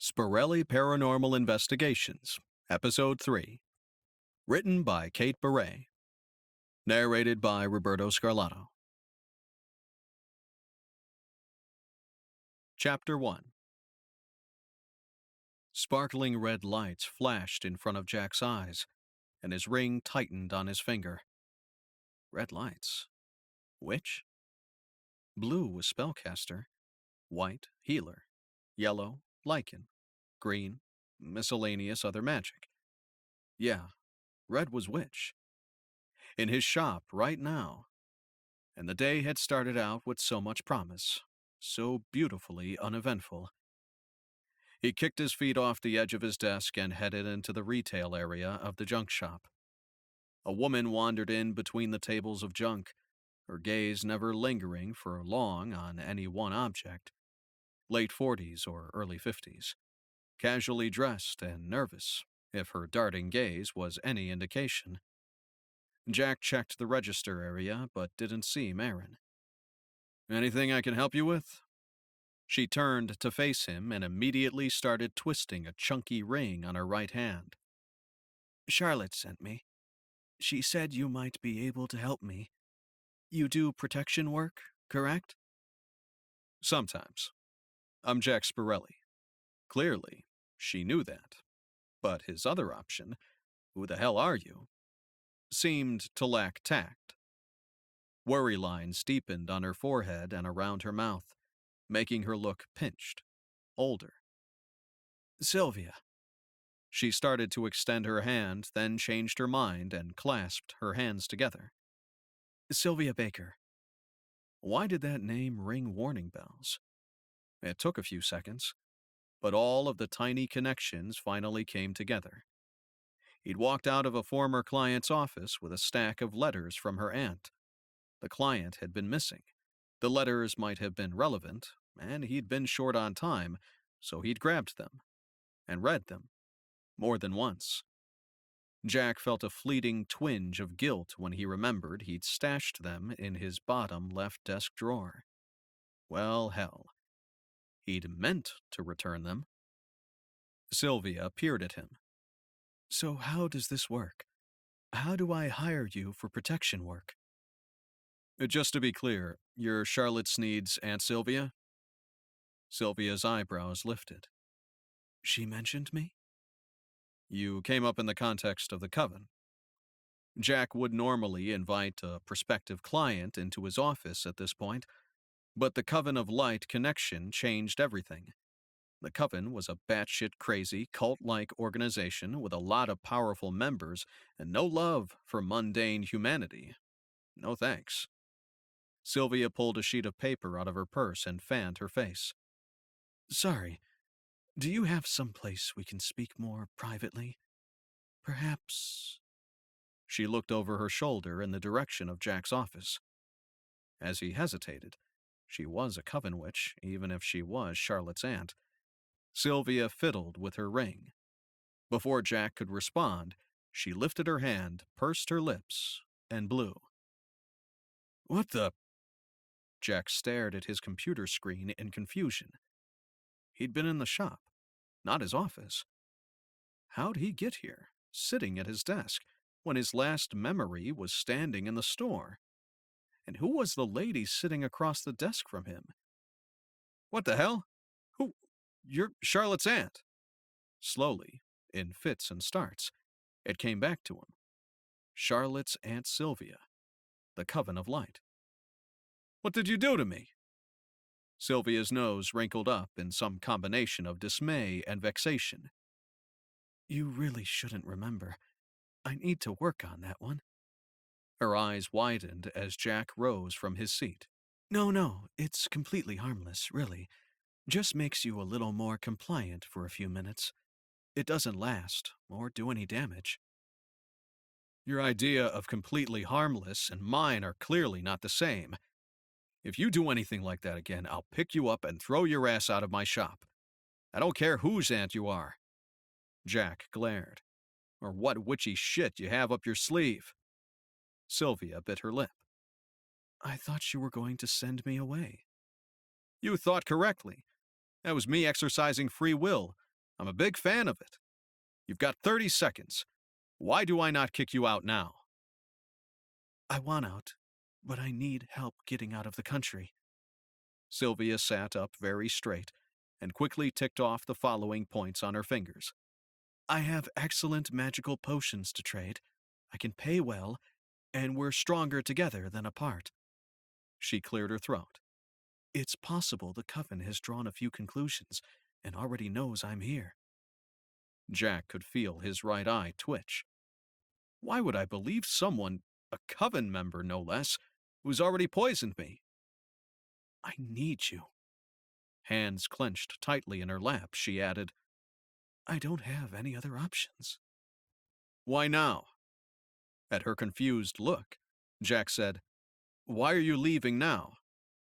Spirelli Paranormal Investigations, Episode 3. Written by Kate Beret. Narrated by Roberto Scarlato. Chapter 1. Sparkling red lights flashed in front of Jack's eyes, and his ring tightened on his finger. Red lights. Witch? Blue was spellcaster. White, healer. Yellow, lichen. Green, miscellaneous other magic. Yeah, red was witch. In his shop right now. And the day had started out with so much promise, so beautifully uneventful. He kicked his feet off the edge of his desk and headed into the retail area of the junk shop. A woman wandered in between the tables of junk, her gaze never lingering for long on any one object. Late 40s or early 50s. Casually dressed and nervous, if her darting gaze was any indication. Jack checked the register area, but didn't see Marin. "Anything I can help you with?" She turned to face him and immediately started twisting a chunky ring on her right hand. "Charlotte sent me. She said you might be able to help me. You do protection work, correct?" "Sometimes. I'm Jack Spirelli." Clearly, she knew that. But his other option, "Who the hell are you?" seemed to lack tact. Worry lines deepened on her forehead and around her mouth, making her look pinched, older. "Sylvia." She started to extend her hand, then changed her mind and clasped her hands together. "Sylvia Baker." Why did that name ring warning bells? It took a few seconds, but all of the tiny connections finally came together. He'd walked out of a former client's office with a stack of letters from her aunt. The client had been missing. The letters might have been relevant, and he'd been short on time, so he'd grabbed them and read them more than once. Jack felt a fleeting twinge of guilt when he remembered he'd stashed them in his bottom left desk drawer. Well, hell. He'd meant to return them. Sylvia peered at him. "So how does this work? How do I hire you for protection work?" Just to be clear, you're Charlotte Sneed's Aunt Sylvia? Sylvia's eyebrows lifted. "She mentioned me?" You came up in the context of the Coven. Jack would normally invite a prospective client into his office at this point, but the Coven of Light connection changed everything. The Coven was a batshit crazy, cult-like organization with a lot of powerful members and no love for mundane humanity. No thanks. Sylvia pulled a sheet of paper out of her purse and fanned her face. "Sorry. Do you have some place we can speak more privately? Perhaps..." She looked over her shoulder in the direction of Jack's office. As he hesitated, she was a Coven witch, even if she was Charlotte's aunt. Sylvia fiddled with her ring. Before Jack could respond, she lifted her hand, pursed her lips, and blew. "What the?" Jack stared at his computer screen in confusion. He'd been in the shop, not his office. How'd he get here, sitting at his desk, when his last memory was standing in the store? And who was the lady sitting across the desk from him? "What the hell? Who? You're Charlotte's aunt." Slowly, in fits and starts, it came back to him. Charlotte's Aunt Sylvia, the Coven of Light. "What did you do to me?" Sylvia's nose wrinkled up in some combination of dismay and vexation. "You really shouldn't remember. I need to work on that one." Her eyes widened as Jack rose from his seat. No, it's completely harmless, really. Just makes you a little more compliant for a few minutes. It doesn't last, or do any damage." Your idea of completely harmless and mine are clearly not the same. If you do anything like that again, I'll pick you up and throw your ass out of my shop. I don't care whose aunt you are." Jack glared. "Or what witchy shit you have up your sleeve." Sylvia bit her lip. "I thought you were going to send me away." You thought correctly. That was me exercising free will, I'm a big fan of it. You've got 30 seconds. Why do I not kick you out now? I want out, but I need help getting out of the country. Sylvia sat up very straight and quickly ticked off the following points on her fingers. I have excellent magical potions to trade. I can pay well, and we're stronger together than apart. She cleared her throat. It's possible the Coven has drawn a few conclusions and already knows I'm here. Jack could feel his right eye twitch. Why would I believe someone, a Coven member no less, who's already poisoned me? I need you. Hands clenched tightly in her lap, she added, I don't have any other options. Why now? At her confused look, Jack said, Why are you leaving now?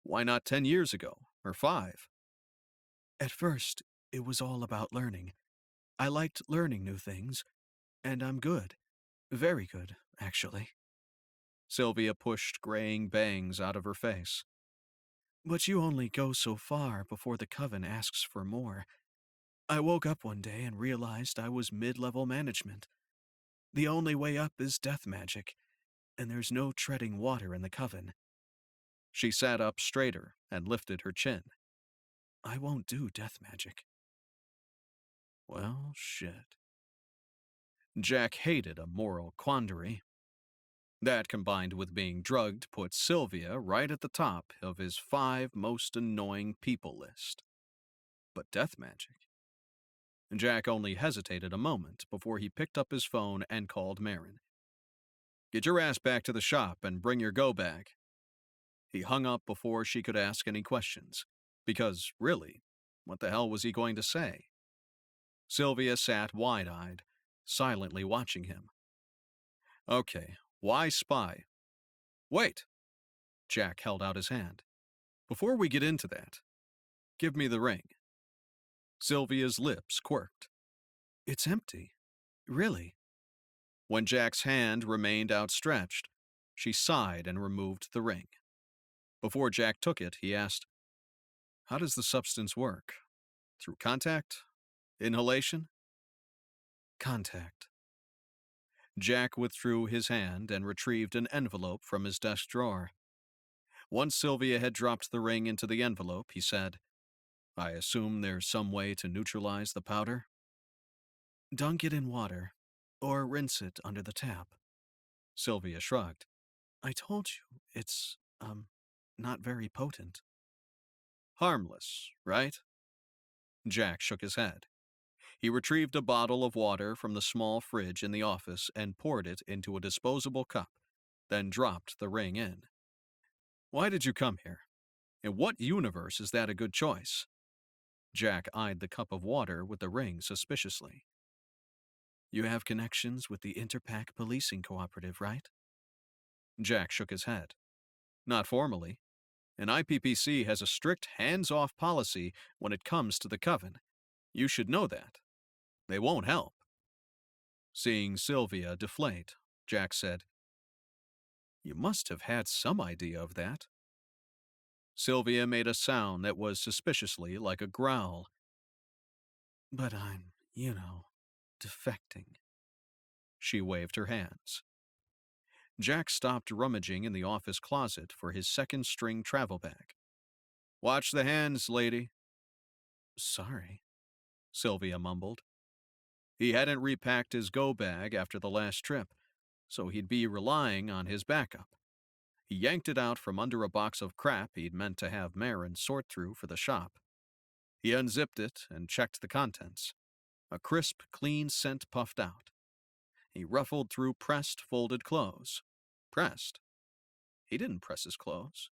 Why not 10 years ago, or 5? At first, it was all about learning. I liked learning new things, and I'm good. Very good, actually. Sylvia pushed graying bangs out of her face. But you only go so far before the Coven asks for more. I woke up one day and realized I was mid-level management. The only way up is death magic, and there's no treading water in the Coven. She sat up straighter and lifted her chin. I won't do death magic. Well, shit. Jack hated a moral quandary. That, combined with being drugged, put Sylvia right at the top of his 5 most annoying people list. But death magic? Jack only hesitated a moment before he picked up his phone and called Marin. Get your ass back to the shop and bring your go bag. He hung up before she could ask any questions, because, really, what the hell was he going to say? Sylvia sat wide-eyed, silently watching him. Okay, why spy? Wait! Jack held out his hand. Before we get into that, give me the ring. Sylvia's lips quirked. It's empty. Really? When Jack's hand remained outstretched, she sighed and removed the ring. Before Jack took it, he asked, How does the substance work? Through contact? Inhalation? Contact. Jack withdrew his hand and retrieved an envelope from his desk drawer. Once Sylvia had dropped the ring into the envelope, he said, I assume there's some way to neutralize the powder? Dunk it in water, or rinse it under the tap. Sylvia shrugged. I told you, it's, not very potent. Harmless, right? Jack shook his head. He retrieved a bottle of water from the small fridge in the office and poured it into a disposable cup, then dropped the ring in. Why did you come here? In what universe is that a good choice? Jack eyed the cup of water with the ring suspiciously. You have connections with the Interpack Policing Cooperative, right? Jack shook his head. Not formally. An IPPC has a strict hands-off policy when it comes to the Coven. You should know that. They won't help. Seeing Sylvia deflate, Jack said, You must have had some idea of that. Sylvia made a sound that was suspiciously like a growl. But I'm, defecting. She waved her hands. Jack stopped rummaging in the office closet for his second-string travel bag. Watch the hands, lady. Sorry, Sylvia mumbled. He hadn't repacked his go bag after the last trip, so he'd be relying on his backup. He yanked it out from under a box of crap he'd meant to have Marin sort through for the shop. He unzipped it and checked the contents. A crisp, clean scent puffed out. He ruffled through pressed, folded clothes. Pressed? He didn't press his clothes.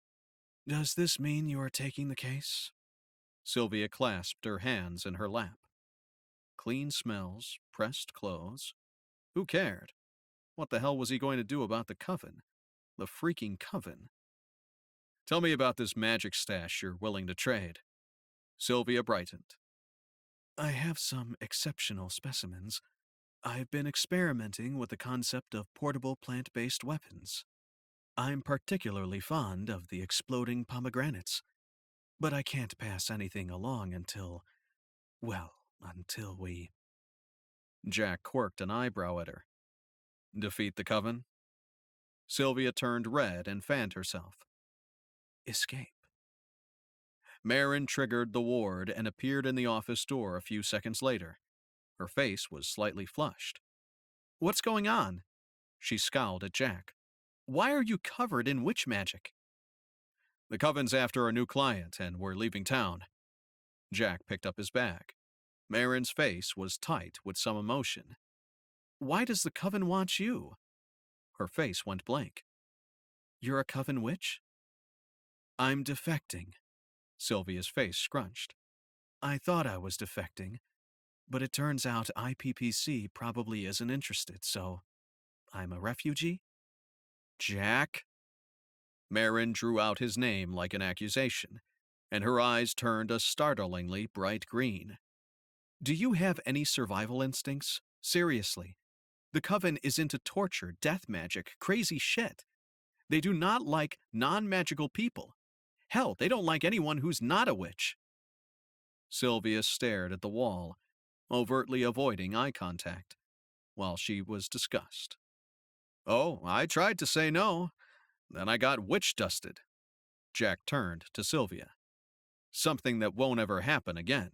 Does this mean you are taking the case? Sylvia clasped her hands in her lap. Clean smells, pressed clothes. Who cared? What the hell was he going to do about the Coven? The freaking Coven. Tell me about this magic stash you're willing to trade. Sylvia brightened. I have some exceptional specimens. I've been experimenting with the concept of portable plant-based weapons. I'm particularly fond of the exploding pomegranates, but I can't pass anything along until, well, Until we Jack quirked an eyebrow at her. Defeat the Coven? Sylvia turned red and fanned herself. escape. Marin triggered the ward and appeared in the office door a few seconds later. Her face was slightly flushed. What's going on? She scowled at Jack. Why are you covered in witch magic? The Coven's after our new client, and we're leaving town. Jack picked up his bag. Marin's face was tight with some emotion. Why does the Coven want you? Her face went blank. You're a Coven witch? I'm defecting. Sylvia's face scrunched. I thought I was defecting, but it turns out IPPC probably isn't interested, so I'm a refugee? Jack? Marin drew out his name like an accusation, and her eyes turned a startlingly bright green. Do you have any survival instincts? Seriously. The Coven is into torture, death magic, crazy shit. They do not like non-magical people. Hell, they don't like anyone who's not a witch. Sylvia stared at the wall, overtly avoiding eye contact, while she was disgusted. Oh, I tried to say no. Then I got witch-dusted. Jack turned to Sylvia. Something that won't ever happen again.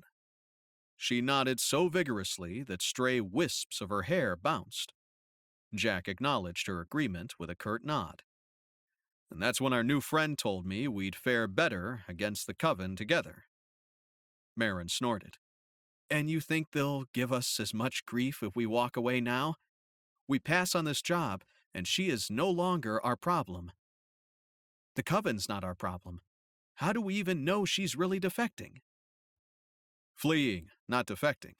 She nodded so vigorously that stray wisps of her hair bounced. Jack acknowledged her agreement with a curt nod. And that's when our new friend told me we'd fare better against the Coven together. Marin snorted. And you think they'll give us as much grief if we walk away now? We pass on this job, and she is no longer our problem. The Coven's not our problem. How do we even know she's really defecting? Fleeing, not defecting.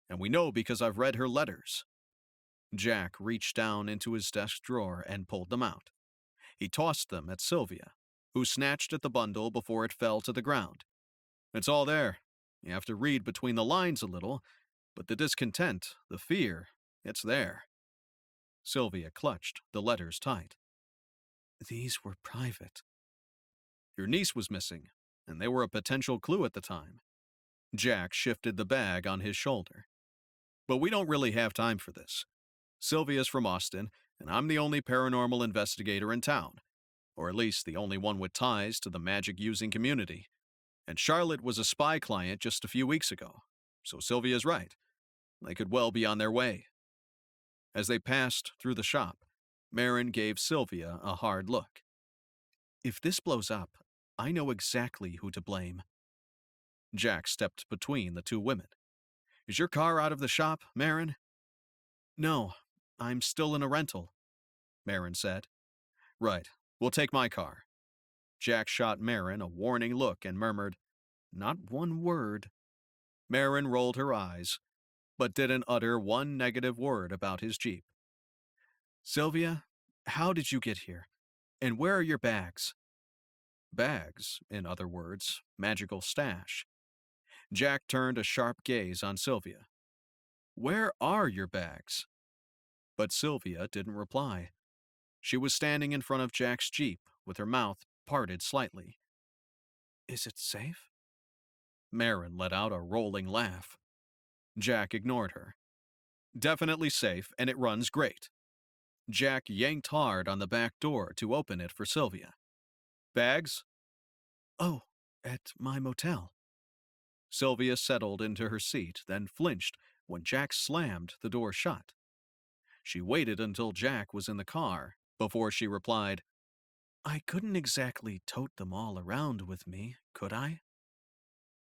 And we know because I've read her letters. Jack reached down into his desk drawer and pulled them out. He tossed them at Sylvia, who snatched at the bundle before it fell to the ground. It's all there. You have to read between the lines a little, but the discontent, the fear, it's there. Sylvia clutched the letters tight. These were private. Your niece was missing, and they were a potential clue at the time. Jack shifted the bag on his shoulder. But we don't really have time for this. Sylvia's from Austin, and I'm the only paranormal investigator in town, or at least the only one with ties to the magic-using community. And Charlotte was a spy client just a few weeks ago, so Sylvia's right. They could well be on their way. As they passed through the shop, Marin gave Sylvia a hard look. If this blows up, I know exactly who to blame. Jack stepped between the two women. Is your car out of the shop, Marin? No, I'm still in a rental, Marin said. Right, we'll take my car. Jack shot Marin a warning look and murmured, Not one word. Marin rolled her eyes, but didn't utter one negative word about his Jeep. Sylvia, how did you get here? And where are your bags? Bags, in other words, magical stash. Jack turned a sharp gaze on Sylvia. Where are your bags? But Sylvia didn't reply. She was standing in front of Jack's Jeep with her mouth parted slightly. Is it safe? Marin let out a rolling laugh. Jack ignored her. Definitely safe, and it runs great. Jack yanked hard on the back door to open it for Sylvia. Bags? Oh, at my motel. Sylvia settled into her seat, then flinched when Jack slammed the door shut. She waited until Jack was in the car before she replied, I couldn't exactly tote them all around with me, could I?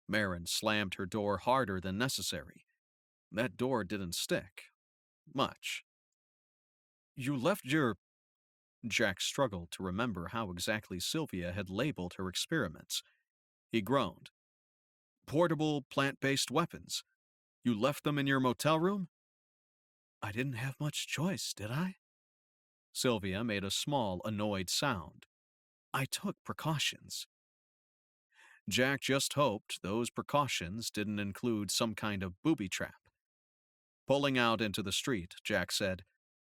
Marin slammed her door harder than necessary. That door didn't stick. Much. You left your... Jack struggled to remember how exactly Sylvia had labeled her experiments. He groaned. Portable, plant-based weapons. You left them in your motel room? I didn't have much choice, did I? Sylvia made a small, annoyed sound. I took precautions. Jack just hoped those precautions didn't include some kind of booby trap. Pulling out into the street, Jack said,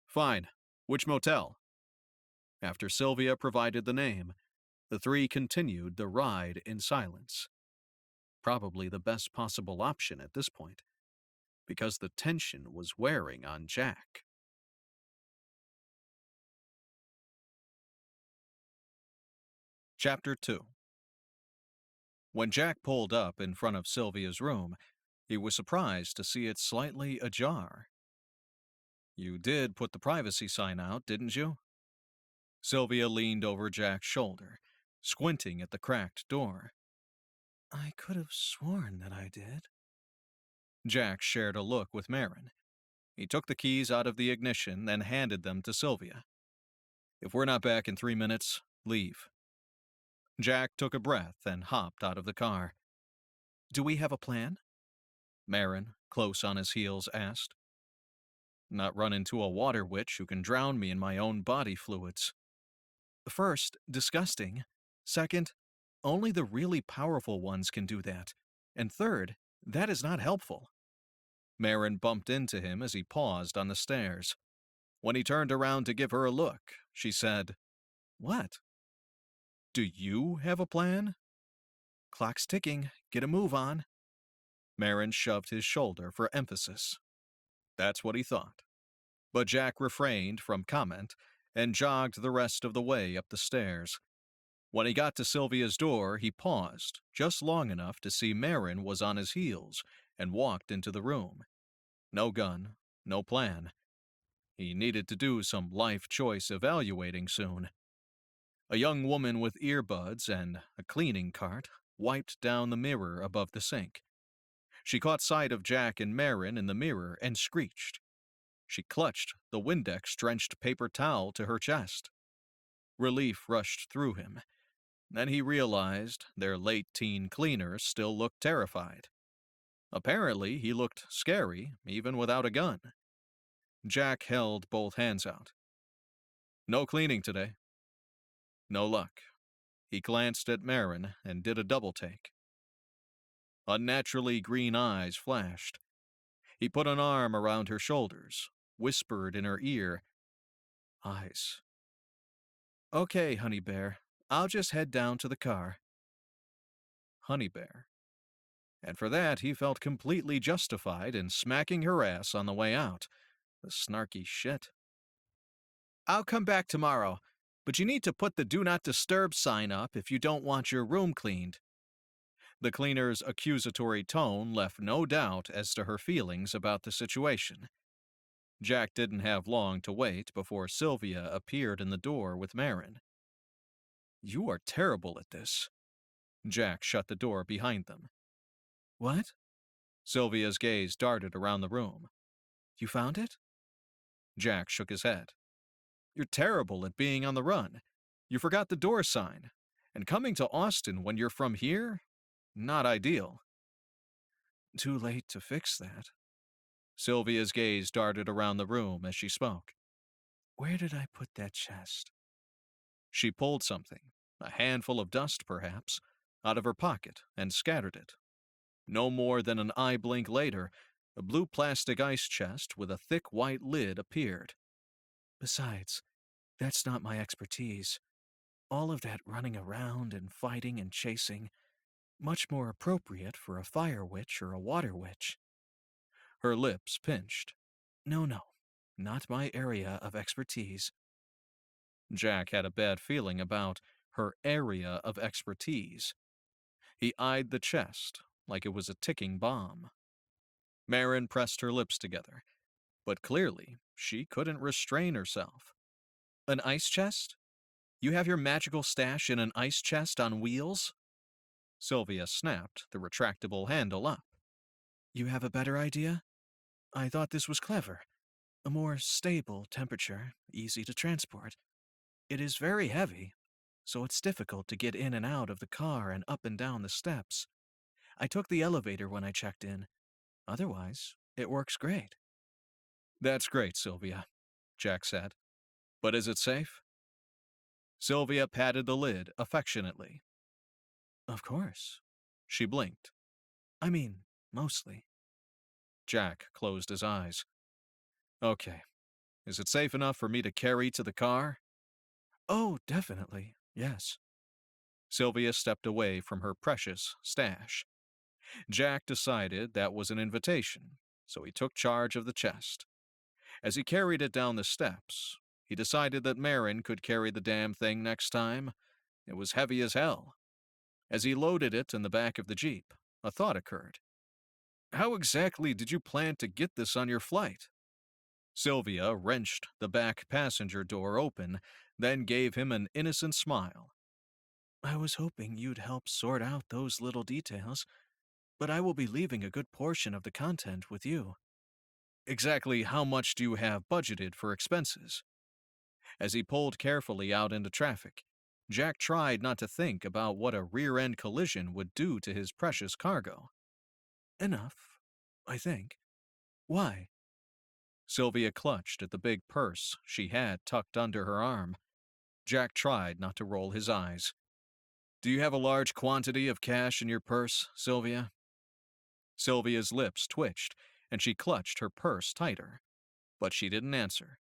Fine. Which motel? After Sylvia provided the name, the three continued the ride in silence. Probably the best possible option at this point. because the tension was wearing on Jack. Chapter 2. When Jack pulled up in front of Sylvia's room, he was surprised to see it slightly ajar. "You did put the privacy sign out, didn't you?" Sylvia leaned over Jack's shoulder, squinting at the cracked door. I could have sworn that I did. Jack shared a look with Marin. He took the keys out of the ignition and handed them to Sylvia. "If we're not back in 3 minutes, leave." Jack took a breath and hopped out of the car. Do we have a plan? Marin, close on his heels, asked. "Not run into a water witch who can drown me in my own body fluids." First, disgusting. Second, only the really powerful ones can do that. And third, that is not helpful. Marin bumped into him as he paused on the stairs. When he turned around to give her a look, she said, What? "Do you have a plan?" Clock's ticking. Get a move on. Marin shoved his shoulder for emphasis. That's what he thought. But Jack refrained from comment and jogged the rest of the way up the stairs. When he got to Sylvia's door, he paused just long enough to see Marin was on his heels and walked into the room. No gun, no plan. He needed to do some life choice evaluating soon. A young woman with earbuds and a cleaning cart wiped down the mirror above the sink. She caught sight of Jack and Marin in the mirror and screeched. She clutched the Windex-drenched paper towel to her chest. Relief rushed through him. Then he realized their late-teen cleaner still looked terrified. Apparently, he looked scary even without a gun. Jack held both hands out. "No cleaning today." No luck. He glanced at Marin and did a double-take. Unnaturally green eyes flashed. He put an arm around her shoulders, whispered in her ear, "Eyes." Okay, Honey Bear. I'll just head down to the car. Honey Bear. And for that, he felt completely justified in smacking her ass on the way out. The snarky shit. I'll come back tomorrow, but you need to put the Do Not Disturb sign up if you don't want your room cleaned. The cleaner's accusatory tone left no doubt as to her feelings about the situation. Jack didn't have long to wait before Sylvia appeared in the door with Marin. "You are terrible at this." Jack shut the door behind them. What? Sylvia's gaze darted around the room. You found it? Jack shook his head. "You're terrible at being on the run. You forgot the door sign. And coming to Austin when you're from here? Not ideal." Too late to fix that. Sylvia's gaze darted around the room as she spoke. Where did I put that chest? She pulled something, a handful of dust perhaps, out of her pocket and scattered it. No more than an eye blink later, a blue plastic ice chest with a thick white lid appeared. Besides, that's not my expertise. All of that running around and fighting and chasing, much more appropriate for a fire witch or a water witch. Her lips pinched. No, not my area of expertise. Jack had a bad feeling about her area of expertise. He eyed the chest like it was a ticking bomb. Marin pressed her lips together, but clearly she couldn't restrain herself. An ice chest? You have your magical stash in an ice chest on wheels? Sylvia snapped the retractable handle up. You have a better idea? I thought this was clever. A more stable temperature, easy to transport. It is very heavy, so it's difficult to get in and out of the car and up and down the steps. I took the elevator when I checked in. Otherwise, it works great. That's great, Sylvia, Jack said. But is it safe? Sylvia patted the lid affectionately. Of course. She blinked. I mean, mostly. Jack closed his eyes. Okay. Is it safe enough for me to carry to the car? Oh, definitely, yes. Sylvia stepped away from her precious stash. Jack decided that was an invitation, so he took charge of the chest. As he carried it down the steps, he decided that Marin could carry the damn thing next time. It was heavy as hell. As he loaded it in the back of the Jeep, a thought occurred. How exactly did you plan to get this on your flight? Sylvia wrenched the back passenger door open, then gave him an innocent smile. I was hoping you'd help sort out those little details, but I will be leaving a good portion of the content with you. Exactly how much do you have budgeted for expenses? As he pulled carefully out into traffic, Jack tried not to think about what a rear-end collision would do to his precious cargo. Enough, I think. Why? Sylvia clutched at the big purse she had tucked under her arm. Jack tried not to roll his eyes. Do you have a large quantity of cash in your purse, Sylvia? Sylvia's lips twitched, and she clutched her purse tighter. But she didn't answer.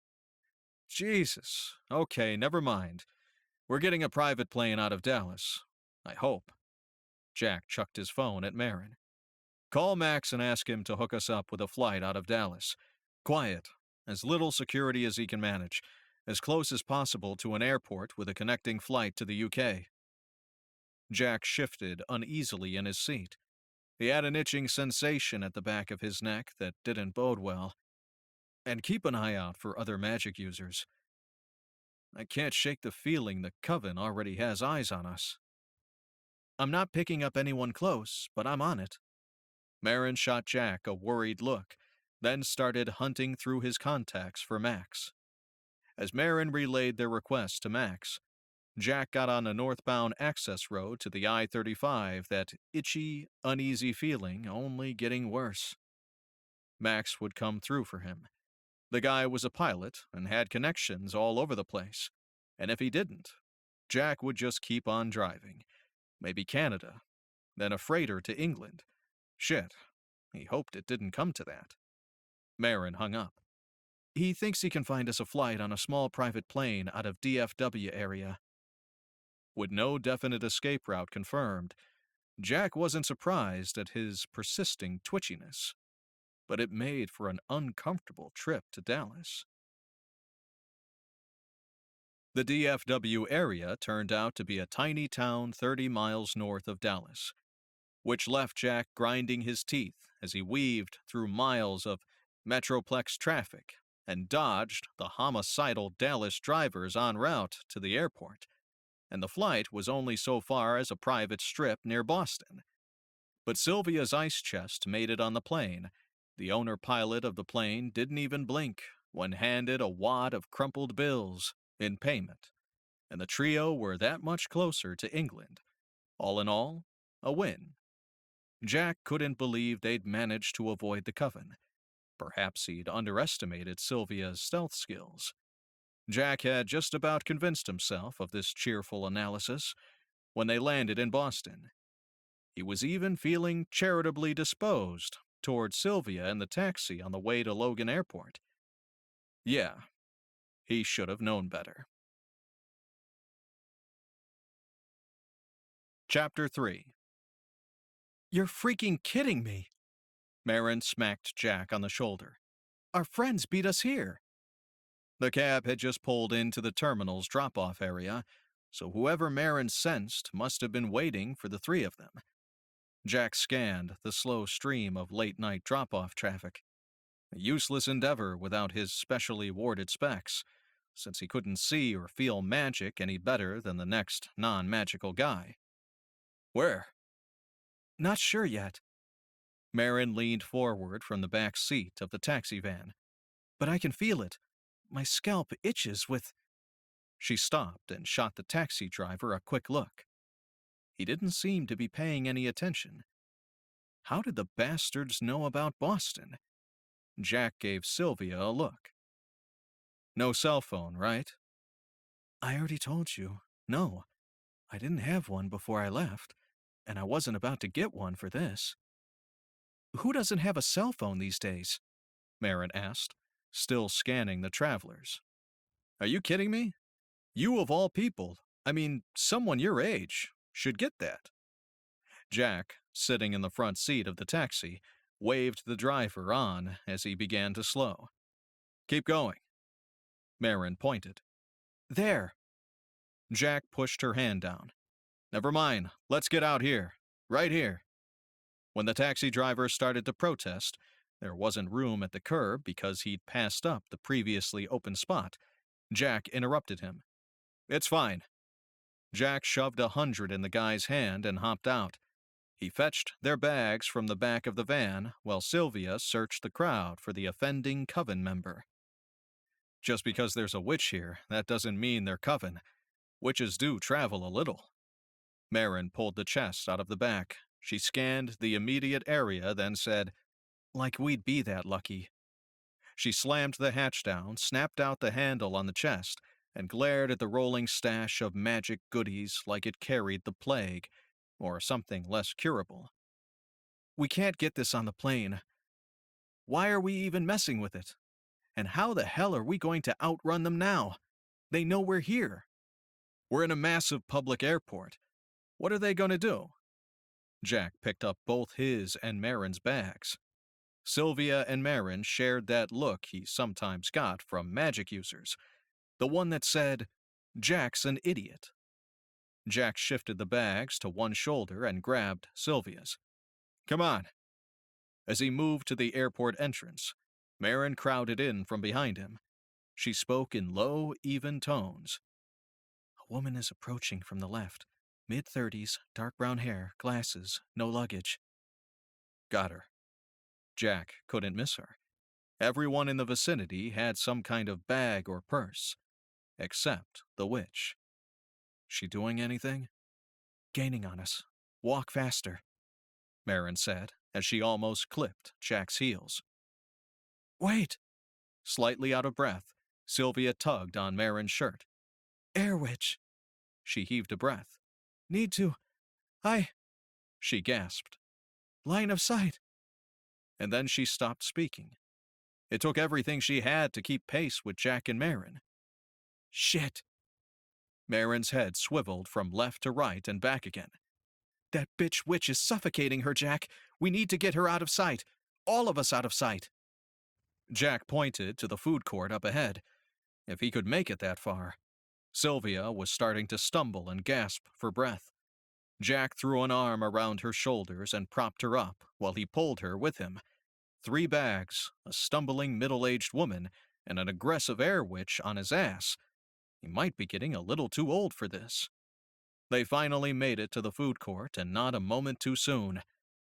Jesus. Okay, never mind. We're getting a private plane out of Dallas. I hope. Jack chucked his phone at Marin. Call Max and ask him to hook us up with a flight out of Dallas. Quiet, as little security as he can manage, as close as possible to an airport with a connecting flight to the UK. Jack shifted uneasily in his seat. He had an itching sensation at the back of his neck that didn't bode well. And keep an eye out for other magic users. I can't shake the feeling the Coven already has eyes on us. I'm not picking up anyone close, but I'm on it. Marin shot Jack a worried look, then started hunting through his contacts for Max. As Marin relayed their request to Max, Jack got on a northbound access road to the I-35, that itchy, uneasy feeling only getting worse. Max would come through for him. The guy was a pilot and had connections all over the place, and if he didn't, Jack would just keep on driving. Maybe Canada, then a freighter to England. Shit, he hoped it didn't come to that. Marin hung up. He thinks he can find us a flight on a small private plane out of DFW area. With no definite escape route confirmed, Jack wasn't surprised at his persisting twitchiness, but it made for an uncomfortable trip to Dallas. The DFW area turned out to be a tiny town 30 miles north of Dallas, which left Jack grinding his teeth as he weaved through miles of Metroplex traffic and dodged the homicidal Dallas drivers en route to the airport, and the flight was only so far as a private strip near Boston. But Sylvia's ice chest made it on the plane. The owner-pilot of the plane didn't even blink when handed a wad of crumpled bills in payment, and the trio were that much closer to England. All in all, a win. Jack couldn't believe they'd managed to avoid the Coven. Perhaps he'd underestimated Sylvia's stealth skills. Jack had just about convinced himself of this cheerful analysis when they landed in Boston. He was even feeling charitably disposed toward Sylvia in the taxi on the way to Logan Airport. Yeah, he should have known better. Chapter 3. You're freaking kidding me! Marin smacked Jack on the shoulder. Our friends beat us here. The cab had just pulled into the terminal's drop-off area, so whoever Marin sensed must have been waiting for the three of them. Jack scanned the slow stream of late-night drop-off traffic. A useless endeavor without his specially warded specs, since he couldn't see or feel magic any better than the next non-magical guy. Where? Not sure yet. Marin leaned forward from the back seat of the taxi van. But I can feel it. My scalp itches with... She stopped and shot the taxi driver a quick look. He didn't seem to be paying any attention. How did the bastards know about Boston? Jack gave Sylvia a look. No cell phone, right? I already told you. No. I didn't have one before I left, and I wasn't about to get one for this. Who doesn't have a cell phone these days? Marin asked, still scanning the travelers. Are you kidding me? You of all people, someone your age, should get that. Jack, sitting in the front seat of the taxi, waved the driver on as he began to slow. "Keep going." Marin pointed. There. Jack pushed her hand down. "Never mind, let's get out here. Right here." When the taxi driver started to protest, there wasn't room at the curb because he'd passed up the previously open spot. Jack interrupted him. "It's fine." Jack shoved 100 in the guy's hand and hopped out. He fetched their bags from the back of the van while Sylvia searched the crowd for the offending Coven member. "Just because there's a witch here, that doesn't mean they're Coven. Witches do travel a little." Marin pulled the chest out of the back. She scanned the immediate area, then said, "Like we'd be that lucky." She slammed the hatch down, snapped out the handle on the chest, and glared at the rolling stash of magic goodies like it carried the plague, or something less curable. "We can't get this on the plane. Why are we even messing with it? And how the hell are we going to outrun them now? They know we're here." "We're in a massive public airport. What are they going to do?" Jack picked up both his and Marin's bags. Sylvia and Marin shared that look he sometimes got from magic users, the one that said, "Jack's an idiot." Jack shifted the bags to one shoulder and grabbed Sylvia's. "Come on." As he moved to the airport entrance, Marin crowded in from behind him. She spoke in low, even tones. "A woman is approaching from the left. Mid-30s, dark brown hair, glasses, no luggage." "Got her." Jack couldn't miss her. Everyone in the vicinity had some kind of bag or purse, except the witch. "She doing anything?" "Gaining on us. Walk faster," Marin said, as she almost clipped Jack's heels. "Wait!" Slightly out of breath, Sylvia tugged on Marin's shirt. "Air witch." She heaved a breath. "Need to. She gasped. Line of sight." And then she stopped speaking. It took everything she had to keep pace with Jack and Marin. "Shit." Marin's head swiveled from left to right and back again. "That bitch witch is suffocating her, Jack. We need to get her out of sight. All of us out of sight." Jack pointed to the food court up ahead. If he could make it that far. Sylvia was starting to stumble and gasp for breath. Jack threw an arm around her shoulders and propped her up while he pulled her with him. 3 bags, a stumbling middle-aged woman, and an aggressive air witch on his ass. He might be getting a little too old for this. They finally made it to the food court, and not a moment too soon.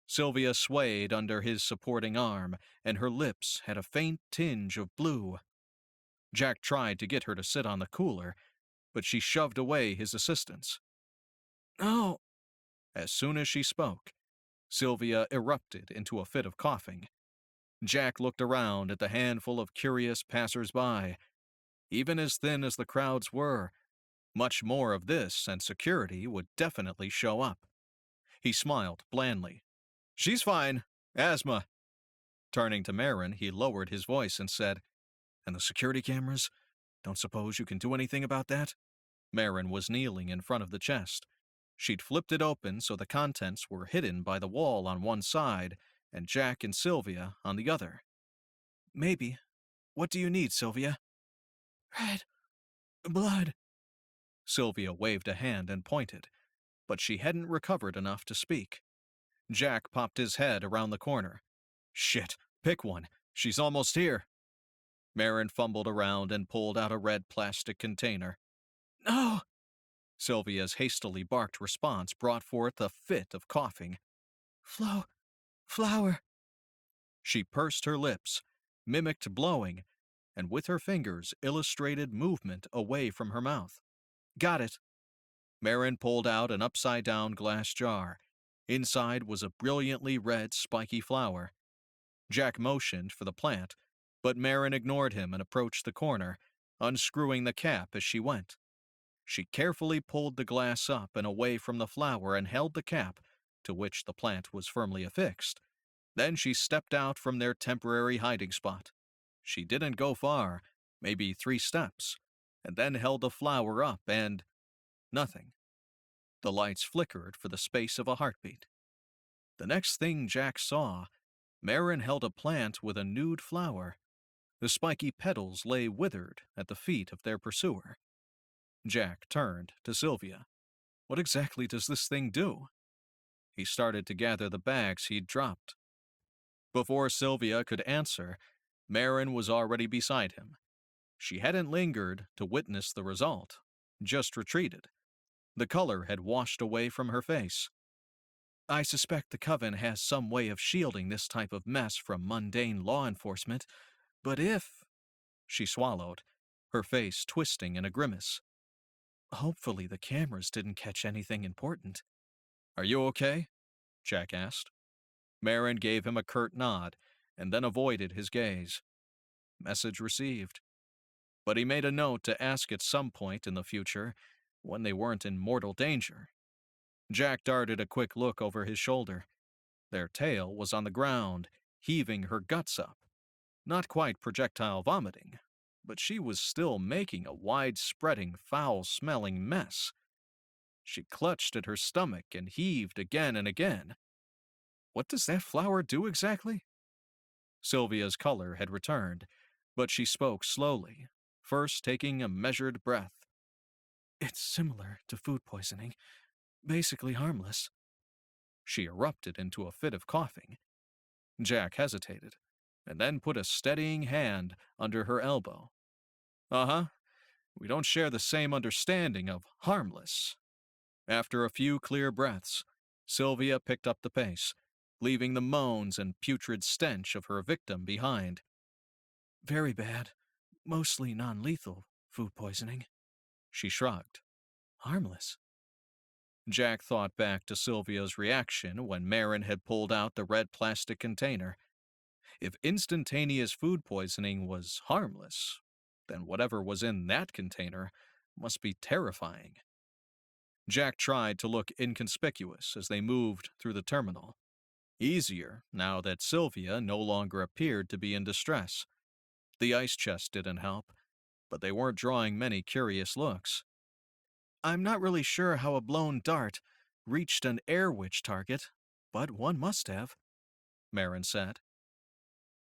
Sylvia swayed under his supporting arm, and her lips had a faint tinge of blue. Jack tried to get her to sit on the cooler, but she shoved away his assistance. "No." As soon as she spoke, Sylvia erupted into a fit of coughing. Jack looked around at the handful of curious passers-by. Even as thin as the crowds were, much more of this and security would definitely show up. He smiled blandly. "She's fine. Asthma." Turning to Marin, he lowered his voice and said, "And the security cameras? Don't suppose you can do anything about that?" Marin was kneeling in front of the chest. She'd flipped it open so the contents were hidden by the wall on one side and Jack and Sylvia on the other. "Maybe. What do you need, Sylvia?" "Red. Blood." Sylvia waved a hand and pointed, but she hadn't recovered enough to speak. Jack popped his head around the corner. "Shit, pick one. She's almost here." Marin fumbled around and pulled out a red plastic container. "No." Sylvia's hastily barked response brought forth a fit of coughing. Flower." She pursed her lips, mimicked blowing, and with her fingers illustrated movement away from her mouth. "Got it." Marin pulled out an upside-down glass jar. Inside was a brilliantly red, spiky flower. Jack motioned for the plant, but Marin ignored him and approached the corner, unscrewing the cap as she went. She carefully pulled the glass up and away from the flower and held the cap, to which the plant was firmly affixed. Then she stepped out from their temporary hiding spot. She didn't go far, maybe 3 steps, and then held the flower up and nothing. The lights flickered for the space of a heartbeat. The next thing Jack saw, Marin held a plant with a nude flower. The spiky petals lay withered at the feet of their pursuer. Jack turned to Sylvia. What exactly does this thing do? He started to gather the bags he'd dropped. Before Sylvia could answer, Marin was already beside him. She hadn't lingered to witness the result, just retreated. The color had washed away from her face. I suspect the Coven has some way of shielding this type of mess from mundane law enforcement, but if... She swallowed, her face twisting in a grimace. Hopefully the cameras didn't catch anything important. Are you okay? Jack asked. Marin gave him a curt nod, and then avoided his gaze. Message received. But he made a note to ask at some point in the future, when they weren't in mortal danger. Jack darted a quick look over his shoulder. Their tail was on the ground, heaving her guts up. Not quite projectile vomiting, but she was still making a wide-spreading, foul-smelling mess. She clutched at her stomach and heaved again and again. What does that flower do exactly? Sylvia's color had returned, but she spoke slowly, first taking a measured breath. It's similar to food poisoning. Basically harmless. She erupted into a fit of coughing. Jack hesitated, and then put a steadying hand under her elbow. Uh-huh. We don't share the same understanding of harmless. After a few clear breaths, Sylvia picked up the pace, leaving the moans and putrid stench of her victim behind. Very bad. Mostly non-lethal food poisoning. She shrugged. Harmless. Jack thought back to Sylvia's reaction when Marin had pulled out the red plastic container. If instantaneous food poisoning was harmless, then whatever was in that container must be terrifying. Jack tried to look inconspicuous as they moved through the terminal. Easier now that Sylvia no longer appeared to be in distress. The ice chest didn't help, but they weren't drawing many curious looks. I'm not really sure how a blown dart reached an air witch target, but one must have, Marin said.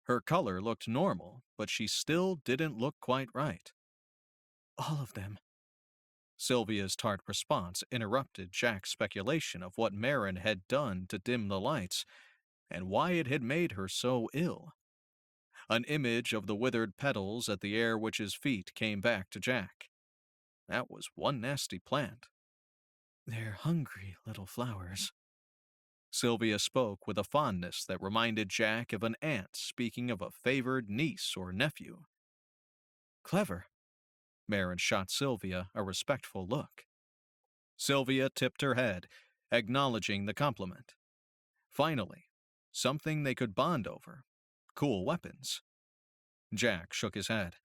Her color looked normal, but she still didn't look quite right. All of them. Sylvia's tart response interrupted Jack's speculation of what Marin had done to dim the lights, and why it had made her so ill. An image of the withered petals at the air witch's feet came back to Jack. That was one nasty plant. They're hungry little flowers. Sylvia spoke with a fondness that reminded Jack of an aunt speaking of a favored niece or nephew. Clever. Marin shot Sylvia a respectful look. Sylvia tipped her head, acknowledging the compliment. Finally, something they could bond over. Cool weapons. Jack shook his head.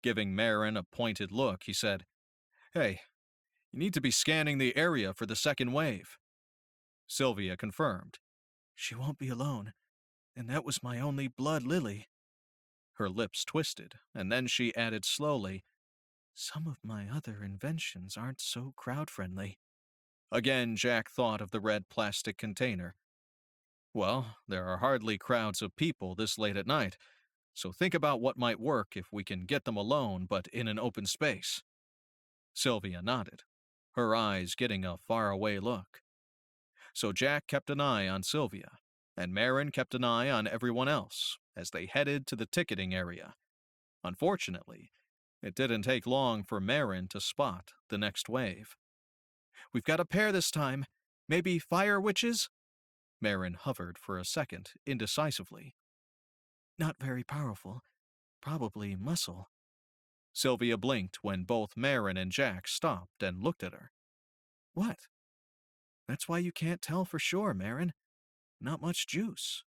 Giving Marin a pointed look, he said, Hey, you need to be scanning the area for the second wave. Sylvia confirmed. She won't be alone, and that was my only blood lily. Her lips twisted, and then she added slowly, Some of my other inventions aren't so crowd-friendly. Again, Jack thought of the red plastic container. Well, there are hardly crowds of people this late at night, so think about what might work if we can get them alone but in an open space. Sylvia nodded, her eyes getting a faraway look. So Jack kept an eye on Sylvia, and Marin kept an eye on everyone else as they headed to the ticketing area. Unfortunately, it didn't take long for Marin to spot the next wave. We've got a pair this time. Maybe fire witches? Marin hovered for a second, indecisively. Not very powerful. Probably muscle. Sylvia blinked when both Marin and Jack stopped and looked at her. What? That's why you can't tell for sure, Marin. Not much juice.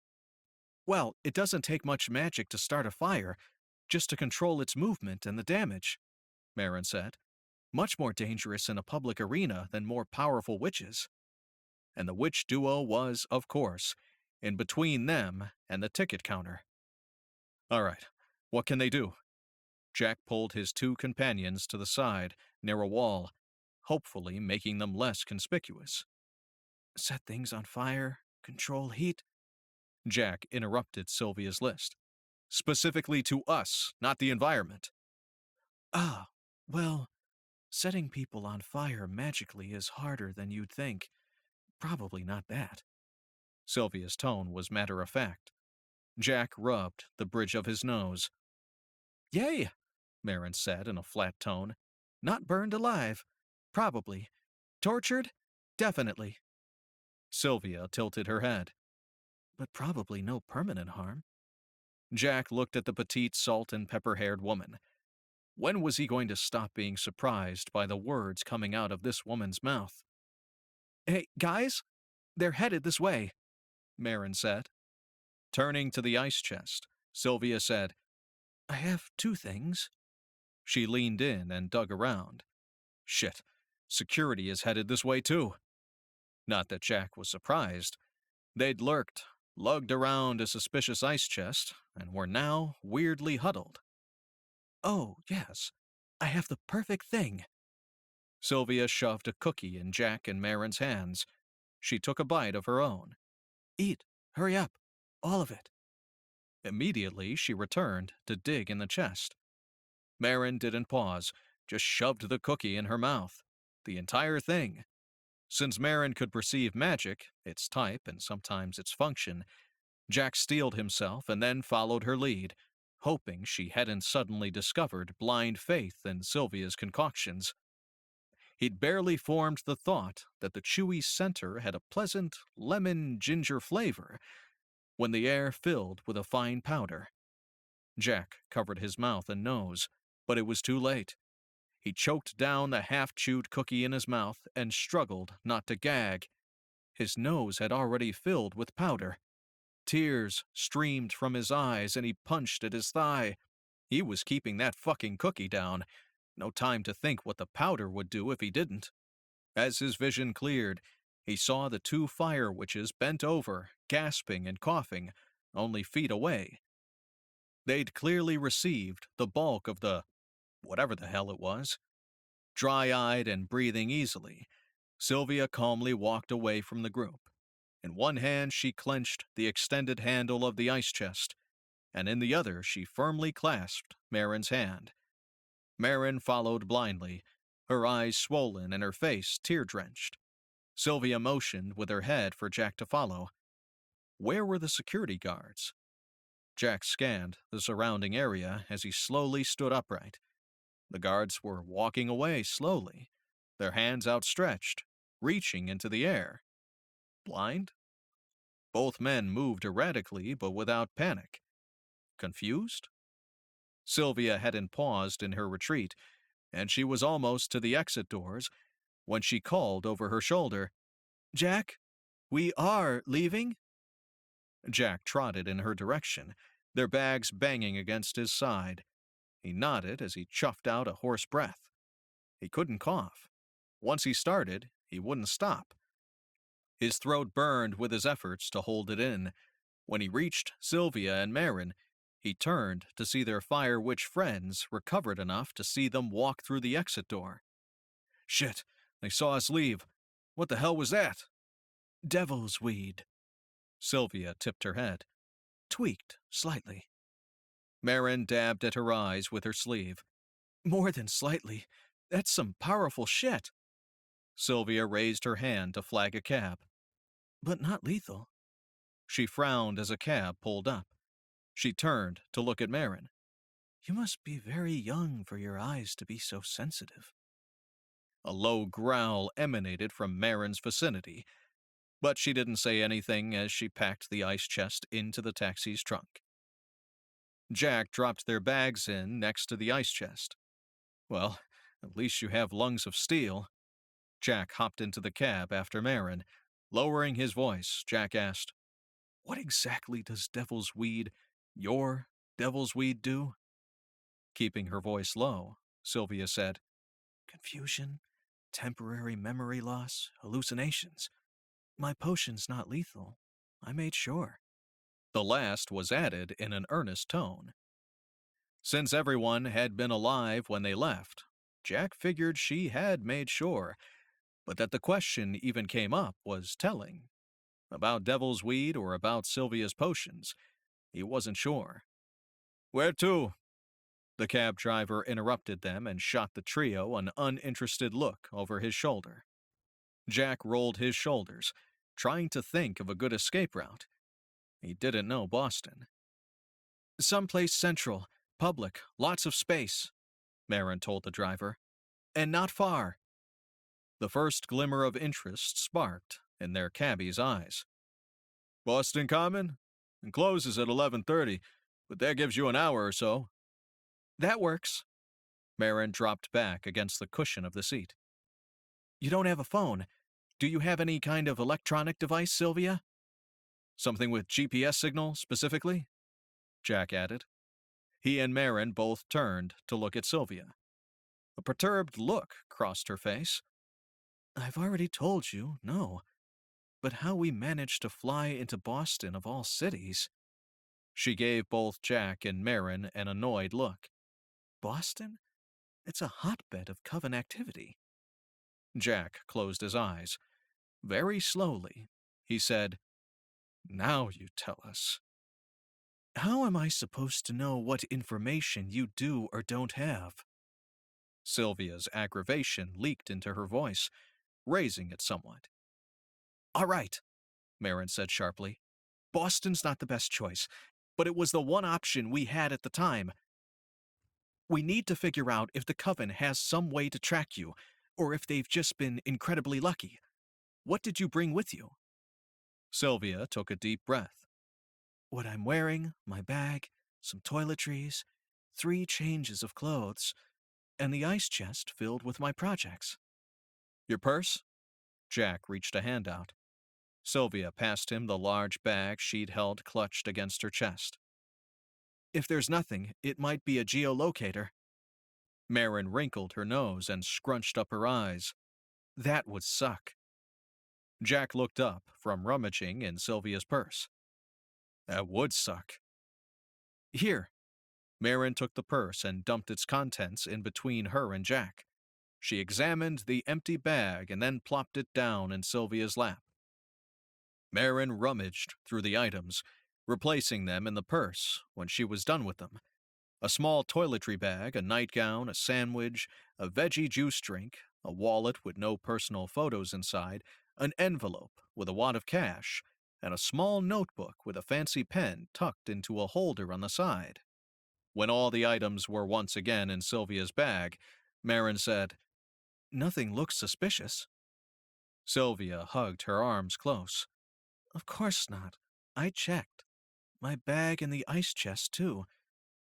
Well, it doesn't take much magic to start a fire, just to control its movement and the damage, Marin said. Much more dangerous in a public arena than more powerful witches. And the witch duo was, of course, in between them and the ticket counter. All right, what can they do? Jack pulled his two companions to the side, near a wall, hopefully making them less conspicuous. Set things on fire, control heat. Jack interrupted Sylvia's list. Specifically to us, not the environment. Ah, well, setting people on fire magically is harder than you'd think. Probably not that. Sylvia's tone was matter-of-fact. Jack rubbed the bridge of his nose. Yay, Marin said in a flat tone. not burned alive. Probably. Tortured? Definitely. Sylvia tilted her head. But probably no permanent harm. Jack looked at the petite salt-and-pepper-haired woman. When was he going to stop being surprised by the words coming out of this woman's mouth? Hey, guys, they're headed this way, Marin said. Turning to the ice chest, Sylvia said, I have 2 things. She leaned in and dug around. Shit, security is headed this way too. Not that Jack was surprised. They'd lurked, lugged around a suspicious ice chest, and were now weirdly huddled. Oh, yes, I have the perfect thing. Sylvia shoved a cookie in Jack and Marin's hands. She took a bite of her own. Eat, hurry up, all of it. Immediately, she returned to dig in the chest. Marin didn't pause, just shoved the cookie in her mouth. The entire thing. Since Marin could perceive magic, its type and sometimes its function, Jack steeled himself and then followed her lead, hoping she hadn't suddenly discovered blind faith in Sylvia's concoctions. He'd barely formed the thought that the chewy center had a pleasant lemon-ginger flavor when the air filled with a fine powder. Jack covered his mouth and nose, but it was too late. He choked down the half-chewed cookie in his mouth and struggled not to gag. His nose had already filled with powder. Tears streamed from his eyes and he punched at his thigh. He was keeping that fucking cookie down. No time to think what the powder would do if he didn't. As his vision cleared, he saw the 2 fire witches bent over, gasping and coughing, only feet away. They'd clearly received the bulk of the whatever the hell it was. Dry-eyed and breathing easily, Sylvia calmly walked away from the group. In one hand she clenched the extended handle of the ice chest, and in the other she firmly clasped Marin's hand. Marin followed blindly, her eyes swollen and her face tear-drenched. Sylvia motioned with her head for Jack to follow. Where were the security guards? Jack scanned the surrounding area as he slowly stood upright. The guards were walking away slowly, their hands outstretched, reaching into the air. Blind? Both men moved erratically but without panic. Confused? Sylvia hadn't paused in her retreat, and she was almost to the exit doors when she called over her shoulder, Jack, we are leaving? Jack trotted in her direction, their bags banging against his side. He nodded as he chuffed out a hoarse breath. He couldn't cough. Once he started, he wouldn't stop. His throat burned with his efforts to hold it in. When he reached Sylvia and Marin, he turned to see their fire witch friends recovered enough to see them walk through the exit door. Shit, they saw us leave. What the hell was that? Devil's weed. Sylvia tipped her head. Tweaked slightly. Marin dabbed at her eyes with her sleeve. More than slightly. That's some powerful shit. Sylvia raised her hand to flag a cab. But not lethal. She frowned as a cab pulled up. She turned to look at Marin. You must be very young for your eyes to be so sensitive. A low growl emanated from Marin's vicinity, but she didn't say anything as she packed the ice chest into the taxi's trunk. Jack dropped their bags in next to the ice chest. Well, at least you have lungs of steel. Jack hopped into the cab after Marin. Lowering his voice, Jack asked, What exactly does your devil's weed do? Keeping her voice low, Sylvia said, Confusion, temporary memory loss, hallucinations. My potion's not lethal. I made sure. The last was added in an earnest tone. Since everyone had been alive when they left, Jack figured she had made sure, but that the question even came up was telling. About Devil's Weed or about Sylvia's potions, he wasn't sure. Where to? The cab driver interrupted them and shot the trio an uninterested look over his shoulder. Jack rolled his shoulders, trying to think of a good escape route. He didn't know Boston. Someplace central, public, lots of space, Marin told the driver. And not far. The first glimmer of interest sparked in their cabbie's eyes. Boston Common? It closes at 11:30, but that gives you an hour or so. That works. Marin dropped back against the cushion of the seat. You don't have a phone. Do you have any kind of electronic device, Sylvia? Something with GPS signal, specifically? Jack added. He and Marin both turned to look at Sylvia. A perturbed look crossed her face. I've already told you, no. But how we managed to fly into Boston of all cities? She gave both Jack and Marin an annoyed look. Boston? It's a hotbed of Coven activity. Jack closed his eyes. Very slowly, he said, Now you tell us. How am I supposed to know what information you do or don't have? Sylvia's aggravation leaked into her voice, raising it somewhat. All right, Marin said sharply. Boston's not the best choice, but it was the one option we had at the time. We need to figure out if the Coven has some way to track you, or if they've just been incredibly lucky. What did you bring with you? Sylvia took a deep breath. What I'm wearing, my bag, some toiletries, 3 changes of clothes, and the ice chest filled with my projects. Your purse? Jack reached a hand out. Sylvia passed him the large bag she'd held clutched against her chest. If there's nothing, it might be a geolocator. Marin wrinkled her nose and scrunched up her eyes. That would suck. Jack looked up from rummaging in Sylvia's purse. That would suck. Here. Marin took the purse and dumped its contents in between her and Jack. She examined the empty bag and then plopped it down in Sylvia's lap. Marin rummaged through the items, replacing them in the purse when she was done with them. A small toiletry bag, a nightgown, a sandwich, a veggie juice drink, a wallet with no personal photos inside, an envelope with a wad of cash, and a small notebook with a fancy pen tucked into a holder on the side. When all the items were once again in Sylvia's bag, Marin said, Nothing looks suspicious. Sylvia hugged her arms close. Of course not. I checked. My bag and the ice chest, too.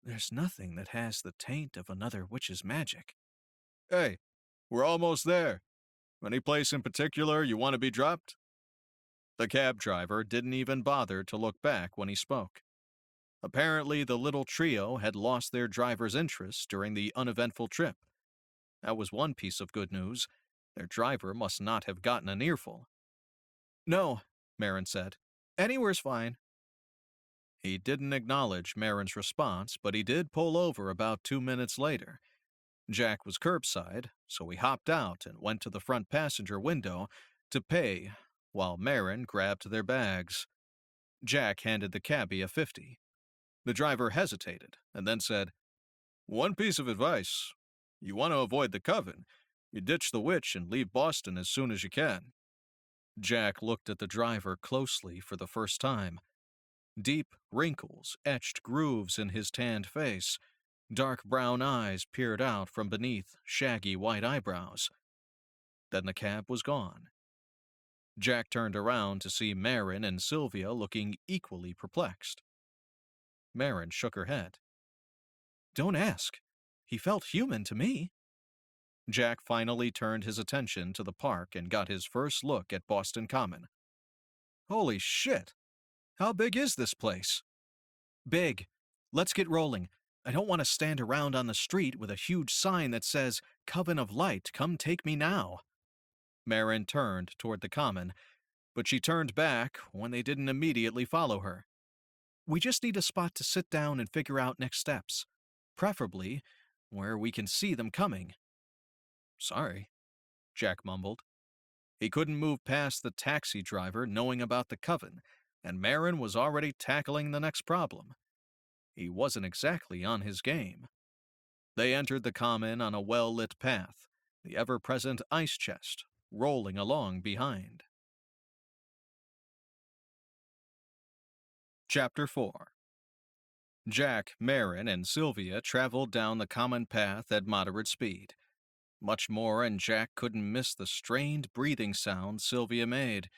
There's nothing that has the taint of another witch's magic. Hey, we're almost there. Any place in particular you want to be dropped? The cab driver didn't even bother to look back when he spoke. Apparently, the little trio had lost their driver's interest during the uneventful trip. That was one piece of good news. Their driver must not have gotten an earful. No, Marin said. Anywhere's fine. He didn't acknowledge Marin's response, but he did pull over about 2 minutes later. Jack was curbside, so he hopped out and went to the front passenger window to pay, while Marin grabbed their bags. Jack handed the cabbie a 50. The driver hesitated and then said, One piece of advice. You want to avoid the Coven. You ditch the witch and leave Boston as soon as you can. Jack looked at the driver closely for the first time. Deep wrinkles etched grooves in his tanned face. Dark brown eyes peered out from beneath shaggy white eyebrows. Then the cab was gone. Jack turned around to see Marin and Sylvia looking equally perplexed. Marin shook her head. Don't ask. He felt human to me. Jack finally turned his attention to the park and got his first look at Boston Common. Holy shit! How big is this place? Big. Let's get rolling. I don't want to stand around on the street with a huge sign that says, Coven of Light, come take me now. Marin turned toward the Common, but she turned back when they didn't immediately follow her. We just need a spot to sit down and figure out next steps. Preferably where we can see them coming. Sorry, Jack mumbled. He couldn't move past the taxi driver knowing about the coven, and Marin was already tackling the next problem. He wasn't exactly on his game. They entered the common on a well-lit path, the ever-present ice chest rolling along behind. Chapter 4. Jack, Marin, and Sylvia traveled down the common path at moderate speed. Much more, and Jack couldn't miss the strained breathing sound Sylvia made.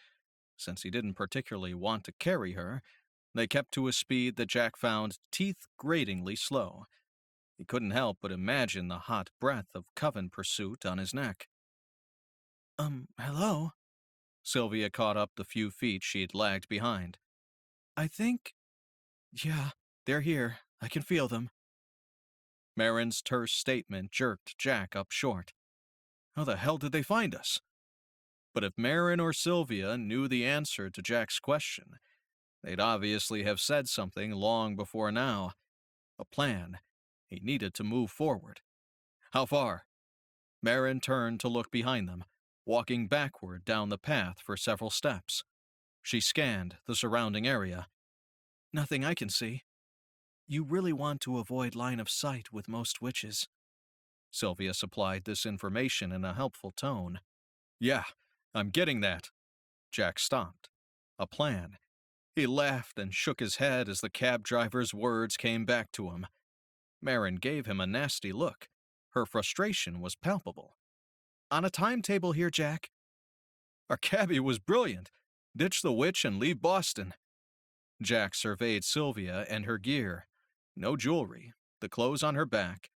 Since he didn't particularly want to carry her, they kept to a speed that Jack found teeth-gratingly slow. He couldn't help but imagine the hot breath of Coven pursuit on his neck. Hello? Sylvia caught up the few feet she'd lagged behind. I think... Yeah, they're here. I can feel them. Marin's terse statement jerked Jack up short. How the hell did they find us? But if Marin or Sylvia knew the answer to Jack's question, they'd obviously have said something long before now. A plan. He needed to move forward. How far? Marin turned to look behind them, walking backward down the path for several steps. She scanned the surrounding area. Nothing I can see. You really want to avoid line of sight with most witches. Sylvia supplied this information in a helpful tone. Yeah, I'm getting that. Jack stopped. A plan. He laughed and shook his head as the cab driver's words came back to him. Marin gave him a nasty look. Her frustration was palpable. On a timetable here, Jack. Our cabbie was brilliant. Ditch the witch and leave Boston. Jack surveyed Sylvia and her gear. No jewelry, the clothes on her back,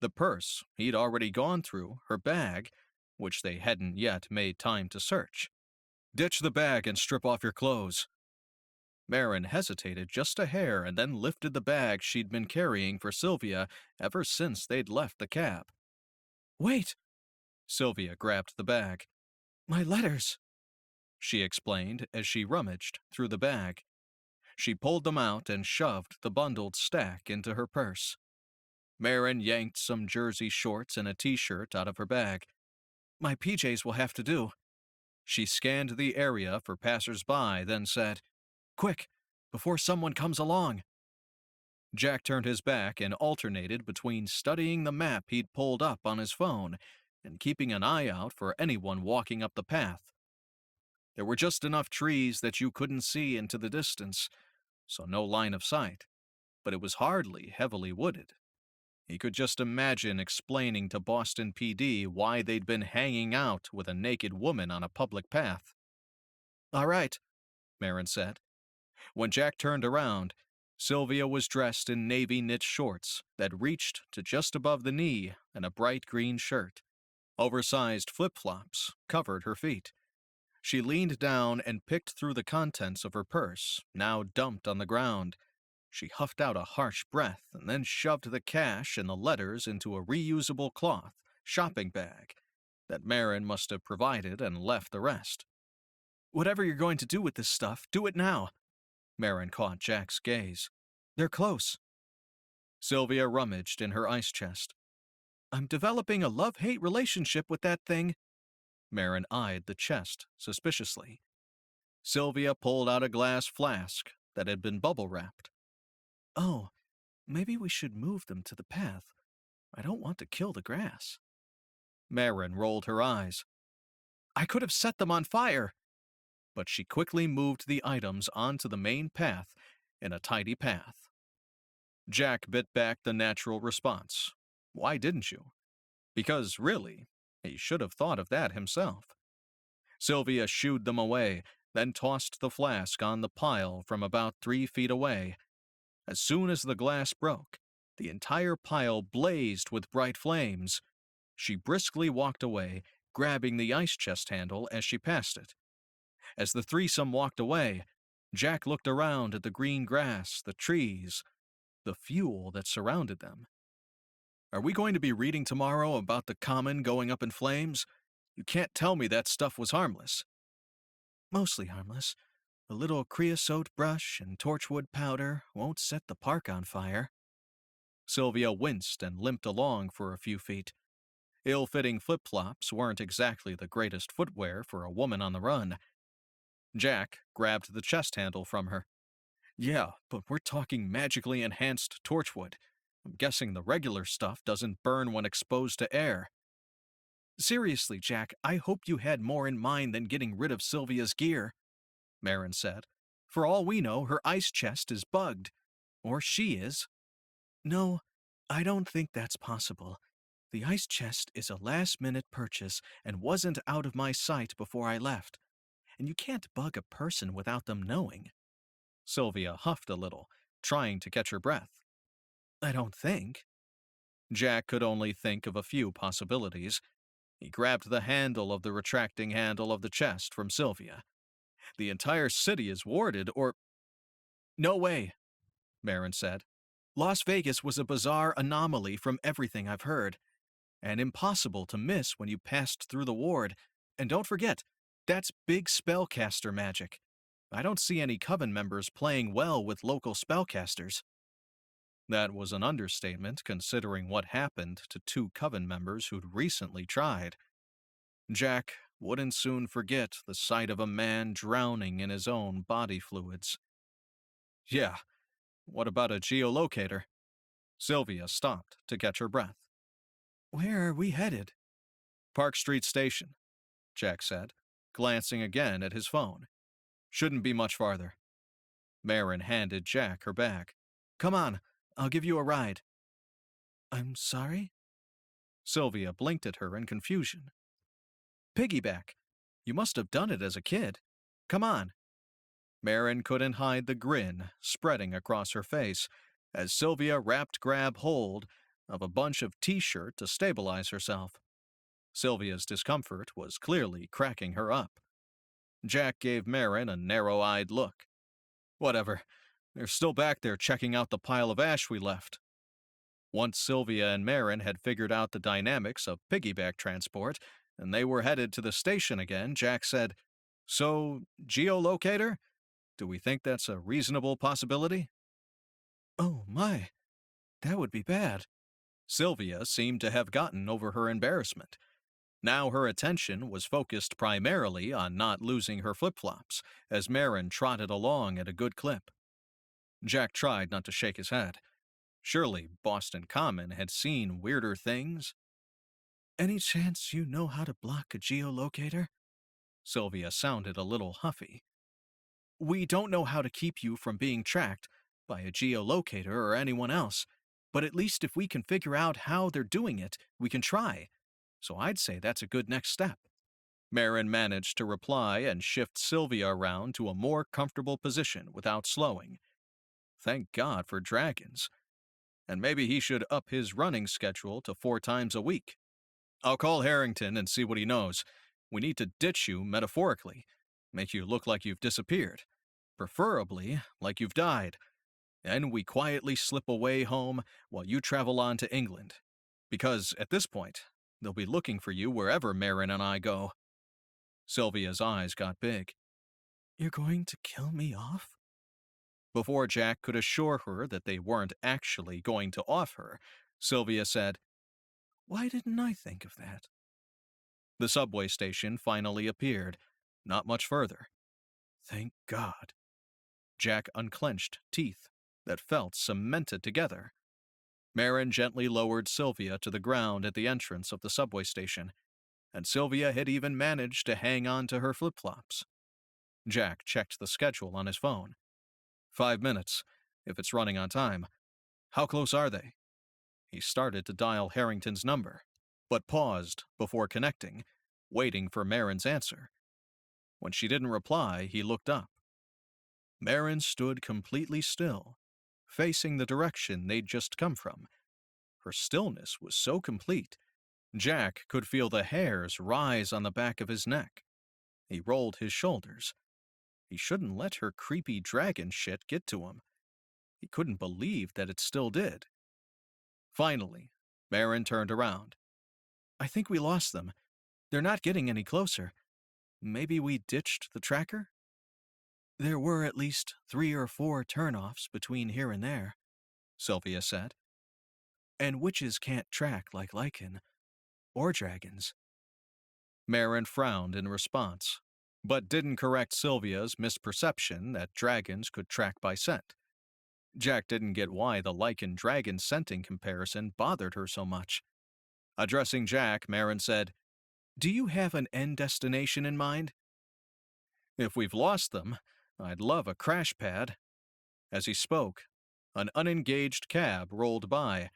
the purse he'd already gone through, her bag, which they hadn't yet made time to search. Ditch the bag and strip off your clothes. Marin hesitated just a hair and then lifted the bag she'd been carrying for Sylvia ever since they'd left the cab. Wait! Sylvia grabbed the bag. My letters, she explained as she rummaged through the bag. She pulled them out and shoved the bundled stack into her purse. Marin yanked some jersey shorts and a t-shirt out of her bag. My PJs will have to do. She scanned the area for passers-by, then said, Quick, before someone comes along. Jack turned his back and alternated between studying the map he'd pulled up on his phone and keeping an eye out for anyone walking up the path. There were just enough trees that you couldn't see into the distance, so no line of sight, but it was hardly heavily wooded. He could just imagine explaining to Boston PD why they'd been hanging out with a naked woman on a public path. All right, Marin said. When Jack turned around, Sylvia was dressed in navy knit shorts that reached to just above the knee and a bright green shirt. Oversized flip-flops covered her feet. She leaned down and picked through the contents of her purse, now dumped on the ground. She huffed out a harsh breath and then shoved the cash and the letters into a reusable cloth shopping bag that Marin must have provided and left the rest. Whatever you're going to do with this stuff, do it now. Marin caught Jack's gaze. They're close. Sylvia rummaged in her ice chest. I'm developing a love-hate relationship with that thing. Marin eyed the chest suspiciously. Sylvia pulled out a glass flask that had been bubble-wrapped. Oh, maybe we should move them to the path. I don't want to kill the grass. Marin rolled her eyes. I could have set them on fire. But she quickly moved the items onto the main path in a tidy path. Jack bit back the natural response. Why didn't you? Because, really, he should have thought of that himself. Sylvia shooed them away, then tossed the flask on the pile from about 3 feet away. As soon as the glass broke, the entire pile blazed with bright flames. She briskly walked away, grabbing the ice chest handle as she passed it. As the threesome walked away, Jack looked around at the green grass, the trees, the fuel that surrounded them. Are we going to be reading tomorrow about the common going up in flames? You can't tell me that stuff was harmless. Mostly harmless. A little creosote brush and torchwood powder won't set the park on fire. Sylvia winced and limped along for a few feet. Ill-fitting flip-flops weren't exactly the greatest footwear for a woman on the run. Jack grabbed the chest handle from her. Yeah, but we're talking magically enhanced torchwood. I'm guessing the regular stuff doesn't burn when exposed to air. Seriously, Jack, I hope you had more in mind than getting rid of Sylvia's gear, Marin said. For all we know, her ice chest is bugged. Or she is. No, I don't think that's possible. The ice chest is a last-minute purchase and wasn't out of my sight before I left. And you can't bug a person without them knowing. Sylvia huffed a little, trying to catch her breath. I don't think. Jack could only think of a few possibilities. He grabbed the handle of the retracting handle of the chest from Sylvia. The entire city is warded, or... No way, Marin said. Las Vegas was a bizarre anomaly from everything I've heard, and impossible to miss when you passed through the ward. And don't forget, that's big spellcaster magic. I don't see any Coven members playing well with local spellcasters. That was an understatement, considering what happened to 2 Coven members who'd recently tried. Jack wouldn't soon forget the sight of a man drowning in his own body fluids. Yeah, what about a geolocator? Sylvia stopped to catch her breath. Where are we headed? Park Street Station, Jack said, glancing again at his phone. Shouldn't be much farther. Marin handed Jack her bag. Come on, I'll give you a ride. I'm sorry? Sylvia blinked at her in confusion. Piggyback. You must have done it as a kid. Come on. Marin couldn't hide the grin spreading across her face as Sylvia grab hold of a bunch of t-shirt to stabilize herself. Sylvia's discomfort was clearly cracking her up. Jack gave Marin a narrow-eyed look. Whatever. They're still back there checking out the pile of ash we left. Once Sylvia and Marin had figured out the dynamics of piggyback transport, and they were headed to the station again, Jack said, So, geolocator? Do we think that's a reasonable possibility? Oh my, that would be bad. Sylvia seemed to have gotten over her embarrassment. Now her attention was focused primarily on not losing her flip-flops, as Marin trotted along at a good clip. Jack tried not to shake his head. Surely Boston Common had seen weirder things. Any chance you know how to block a geolocator? Sylvia sounded a little huffy. We don't know how to keep you from being tracked by a geolocator or anyone else, but at least if we can figure out how they're doing it, we can try. So I'd say that's a good next step. Marin managed to reply and shift Sylvia around to a more comfortable position without slowing. Thank God for dragons. And maybe he should up his running schedule to 4 times a week. I'll call Harrington and see what he knows. We need to ditch you metaphorically, make you look like you've disappeared, preferably like you've died. And we quietly slip away home while you travel on to England. Because at this point, they'll be looking for you wherever Marin and I go. Sylvia's eyes got big. You're going to kill me off? Before Jack could assure her that they weren't actually going to off her, Sylvia said, Why didn't I think of that? The subway station finally appeared, not much further. Thank God. Jack unclenched teeth that felt cemented together. Marin gently lowered Sylvia to the ground at the entrance of the subway station, and Sylvia had even managed to hang on to her flip-flops. Jack checked the schedule on his phone. 5 minutes, if it's running on time. How close are they? He started to dial Harrington's number, but paused before connecting, waiting for Marin's answer. When she didn't reply, he looked up. Marin stood completely still, facing the direction they'd just come from. Her stillness was so complete, Jack could feel the hairs rise on the back of his neck. He rolled his shoulders. He shouldn't let her creepy dragon shit get to him. He couldn't believe that it still did. Finally, Marin turned around. I think we lost them. They're not getting any closer. Maybe we ditched the tracker? There were at least 3 or 4 turnoffs between here and there, Sylvia said. And witches can't track like lichen. or dragons. Marin frowned in response, but didn't correct Sylvia's misperception that dragons could track by scent. Jack didn't get why the lichen-dragon scenting comparison bothered her so much. Addressing Jack, Marin said, Do you have an end destination in mind? "If we've lost them, I'd love a crash pad." As he spoke, an unengaged cab rolled by.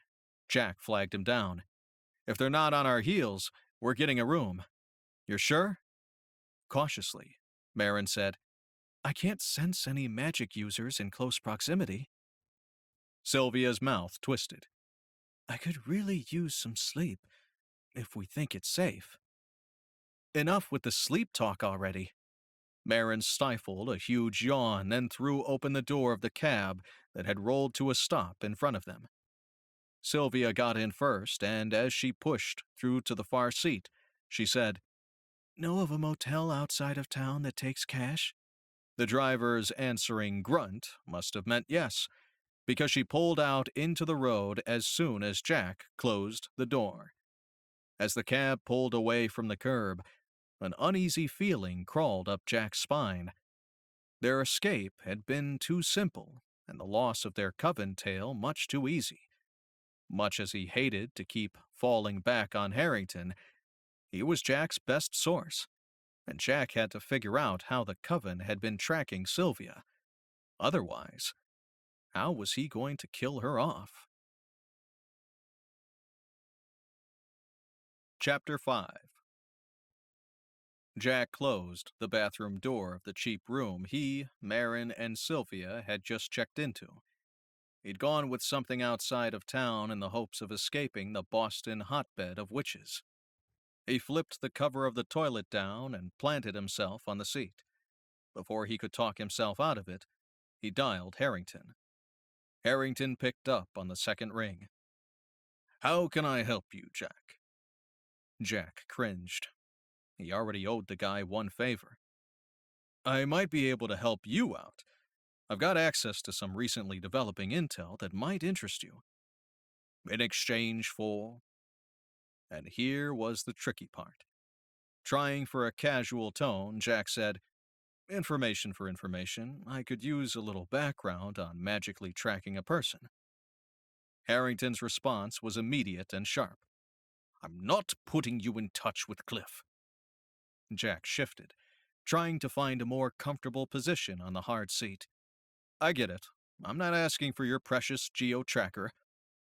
Jack flagged him down. "If they're not on our heels, we're getting a room. You're sure?" Cautiously, Marin said, I can't sense any magic users in close proximity. Sylvia's mouth twisted. I could really use some sleep, if we think it's safe. Enough with the sleep talk already. Marin stifled a huge yawn, then threw open the door of the cab that had rolled to a stop in front of them. Sylvia got in first, and as she pushed through to the far seat, she said, Know of a motel outside of town that takes cash? The driver's answering grunt must have meant yes, because she pulled out into the road as soon as Jack closed the door. As the cab pulled away from the curb, an uneasy feeling crawled up Jack's spine. Their escape had been too simple, and the loss of their coven tale much too easy. Much as he hated to keep falling back on Harrington, he was Jack's best source, and Jack had to figure out how the coven had been tracking Sylvia. Otherwise, how was he going to kill her off? Chapter 5. Jack closed the bathroom door of the cheap room he, Marin, and Sylvia had just checked into. He'd gone with something outside of town in the hopes of escaping the Boston hotbed of witches. He flipped the cover of the toilet down and planted himself on the seat. Before he could talk himself out of it, he dialed Harrington. Harrington picked up on the second ring. "How can I help you, Jack?" Jack cringed. He already owed the guy one favor. "I might be able to help you out. I've got access to some recently developing intel that might interest you." "In exchange for?" And here was the tricky part. Trying for a casual tone, Jack said, "Information for information. I could use a little background on magically tracking a person." Harrington's response was immediate and sharp. "I'm not putting you in touch with Cliff." Jack shifted, trying to find a more comfortable position on the hard seat. "I get it. I'm not asking for your precious geo-tracker.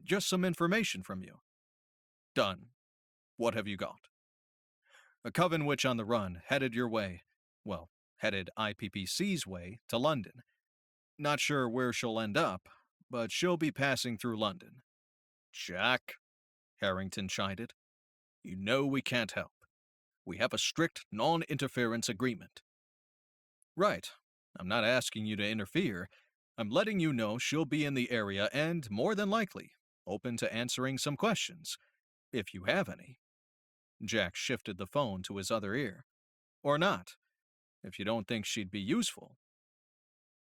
Just some information from you." "Done. What have you got?" "A coven witch on the run, headed your way. Well, headed IPPC's way to London. Not sure where she'll end up, but she'll be passing through London." "Jack," Harrington chided, "you know we can't help. We have a strict non-interference agreement." "Right. I'm not asking you to interfere. I'm letting you know she'll be in the area and, more than likely, open to answering some questions, if you have any." Jack shifted the phone to his other ear. "Or not, if you don't think she'd be useful."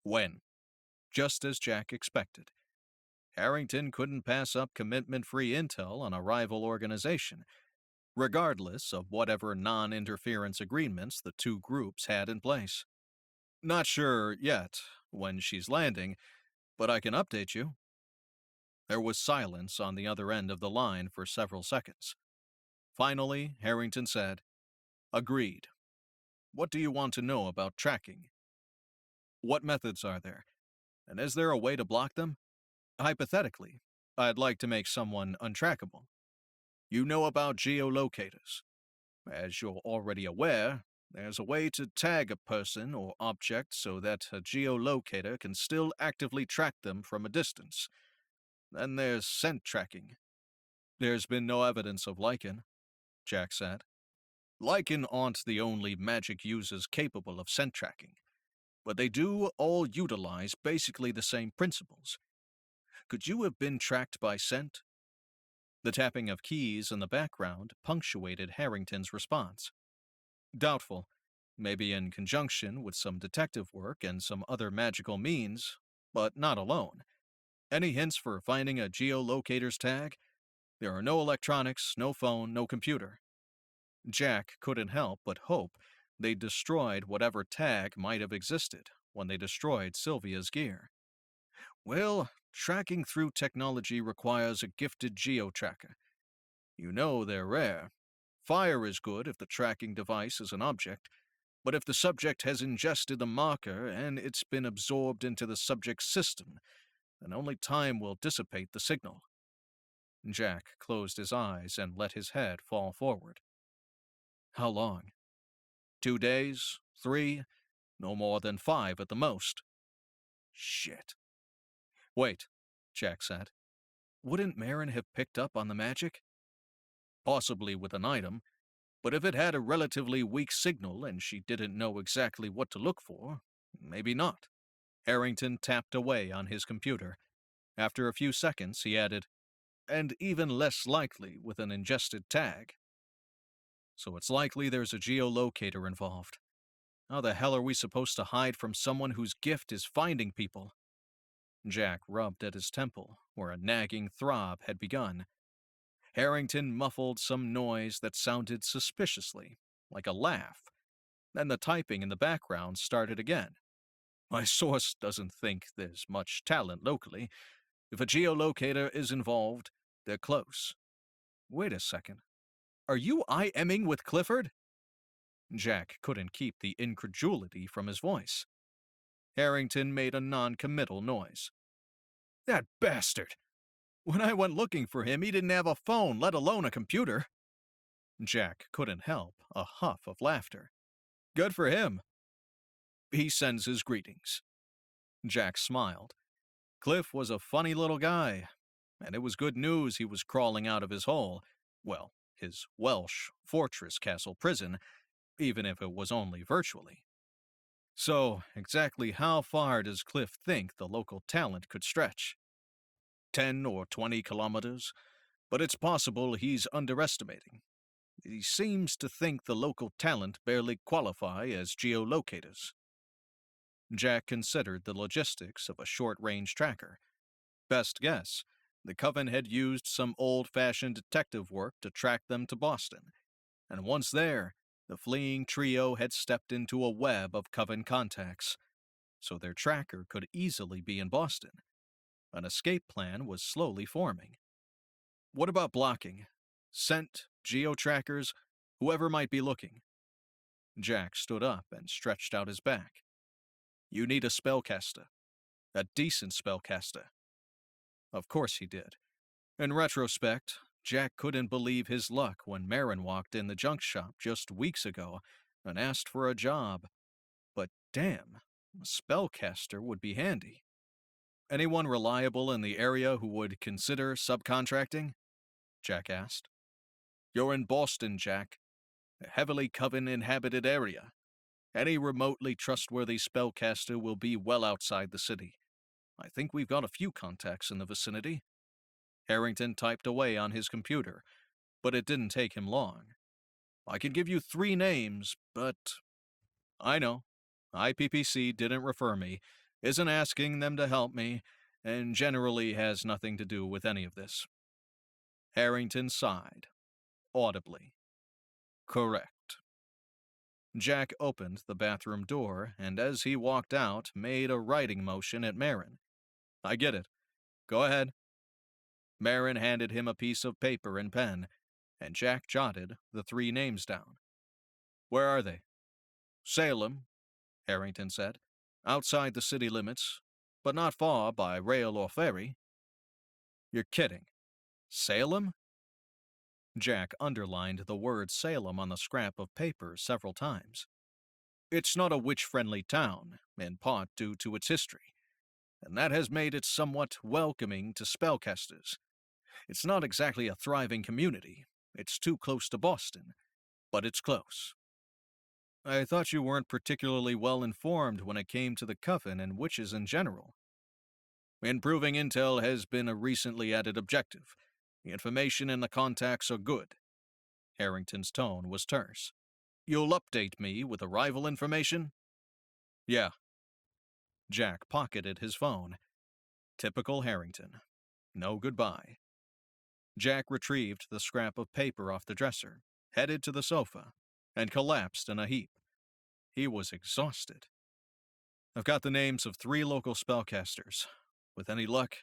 "When?" Just as Jack expected. Harrington couldn't pass up commitment-free intel on a rival organization, regardless of whatever non-interference agreements the two groups had in place. "Not sure yet when she's landing, but I can update you." There was silence on the other end of the line for several seconds. Finally, Harrington said, "Agreed. What do you want to know about tracking? What methods are there? And is there a way to block them? Hypothetically, I'd like to make someone untrackable. You know about geolocators. As you're already aware, there's a way to tag a person or object so that a geolocator can still actively track them from a distance. Then there's scent tracking." "There's been no evidence of lichen," Jack said. "Lichen aren't the only magic users capable of scent tracking, but they do all utilize basically the same principles. Could you have been tracked by scent?" The tapping of keys in the background punctuated Harrington's response. "Doubtful. Maybe in conjunction with some detective work and some other magical means, but not alone. Any hints for finding a geolocator's tag?" There are no electronics, no phone, no computer. Jack couldn't help but hope they destroyed whatever tag might have existed when they destroyed Sylvia's gear. Well, tracking through technology requires a gifted geo-tracker. You know they're rare. Fire is good if the tracking device is an object, but if the subject has ingested the marker and it's been absorbed into the subject's system, then only time will dissipate the signal. Jack closed his eyes and let his head fall forward. How long? 2 days? 3? No more than 5 at the most. Shit. Wait, Jack said. Wouldn't Marin have picked up on the magic? Possibly with an item, but if it had a relatively weak signal and she didn't know exactly what to look for, maybe not. Harrington tapped away on his computer. After a few seconds, he added, and even less likely with an ingested tag. So it's likely there's a geolocator involved. How the hell are we supposed to hide from someone whose gift is finding people? Jack rubbed at his temple, where a nagging throb had begun. Harrington muffled some noise that sounded suspiciously, like a laugh. Then the typing in the background started again. My source doesn't think there's much talent locally. If a geolocator is involved, they're close. Wait a second. Are you IMing with Clifford? Jack couldn't keep the incredulity from his voice. Harrington made a non-committal noise. That bastard! When I went looking for him, he didn't have a phone, let alone a computer. Jack couldn't help a huff of laughter. Good for him. He sends his greetings. Jack smiled. Cliff was a funny little guy, and it was good news he was crawling out of his hole, well, his Welsh fortress castle prison, even if it was only virtually. So, exactly how far does Cliff think the local talent could stretch? 10 or 20 kilometers? But it's possible he's underestimating. He seems to think the local talent barely qualify as geolocators. Jack considered the logistics of a short-range tracker. Best guess, the Coven had used some old-fashioned detective work to track them to Boston, and once there, the fleeing trio had stepped into a web of Coven contacts, so their tracker could easily be in Boston. An escape plan was slowly forming. What about blocking? Scent, geo-trackers, whoever might be looking. Jack stood up and stretched out his back. You need a spellcaster. A decent spellcaster. Of course he did. In retrospect, Jack couldn't believe his luck when Marin walked in the junk shop just weeks ago and asked for a job. But damn, a spellcaster would be handy. Anyone reliable in the area who would consider subcontracting? Jack asked. You're in Boston, Jack. A heavily Coven-inhabited area. Any remotely trustworthy spellcaster will be well outside the city. I think we've got a few contacts in the vicinity. Harrington typed away on his computer, but it didn't take him long. I can give you 3 names, but... I know. IPPC didn't refer me, isn't asking them to help me, and generally has nothing to do with any of this. Harrington sighed, audibly. Correct. Jack opened the bathroom door, and as he walked out, made a writing motion at Marin. I get it. Go ahead. Marin handed him a piece of paper and pen, and Jack jotted the 3 names down. Where are they? Salem, Harrington said. Outside the city limits, but not far by rail or ferry. You're kidding. Salem? Jack underlined the word Salem on the scrap of paper several times. It's not a witch-friendly town, in part due to its history, and that has made it somewhat welcoming to spellcasters. It's not exactly a thriving community. It's too close to Boston, but it's close. I thought you weren't particularly well informed when it came to the Coven and witches in general. Improving intel has been a recently added objective. The information and the contacts are good. Harrington's tone was terse. You'll update me with arrival information? Yeah. Jack pocketed his phone. Typical Harrington. No goodbye. Jack retrieved the scrap of paper off the dresser, headed to the sofa, and collapsed in a heap. He was exhausted. I've got the names of 3 local spellcasters. With any luck,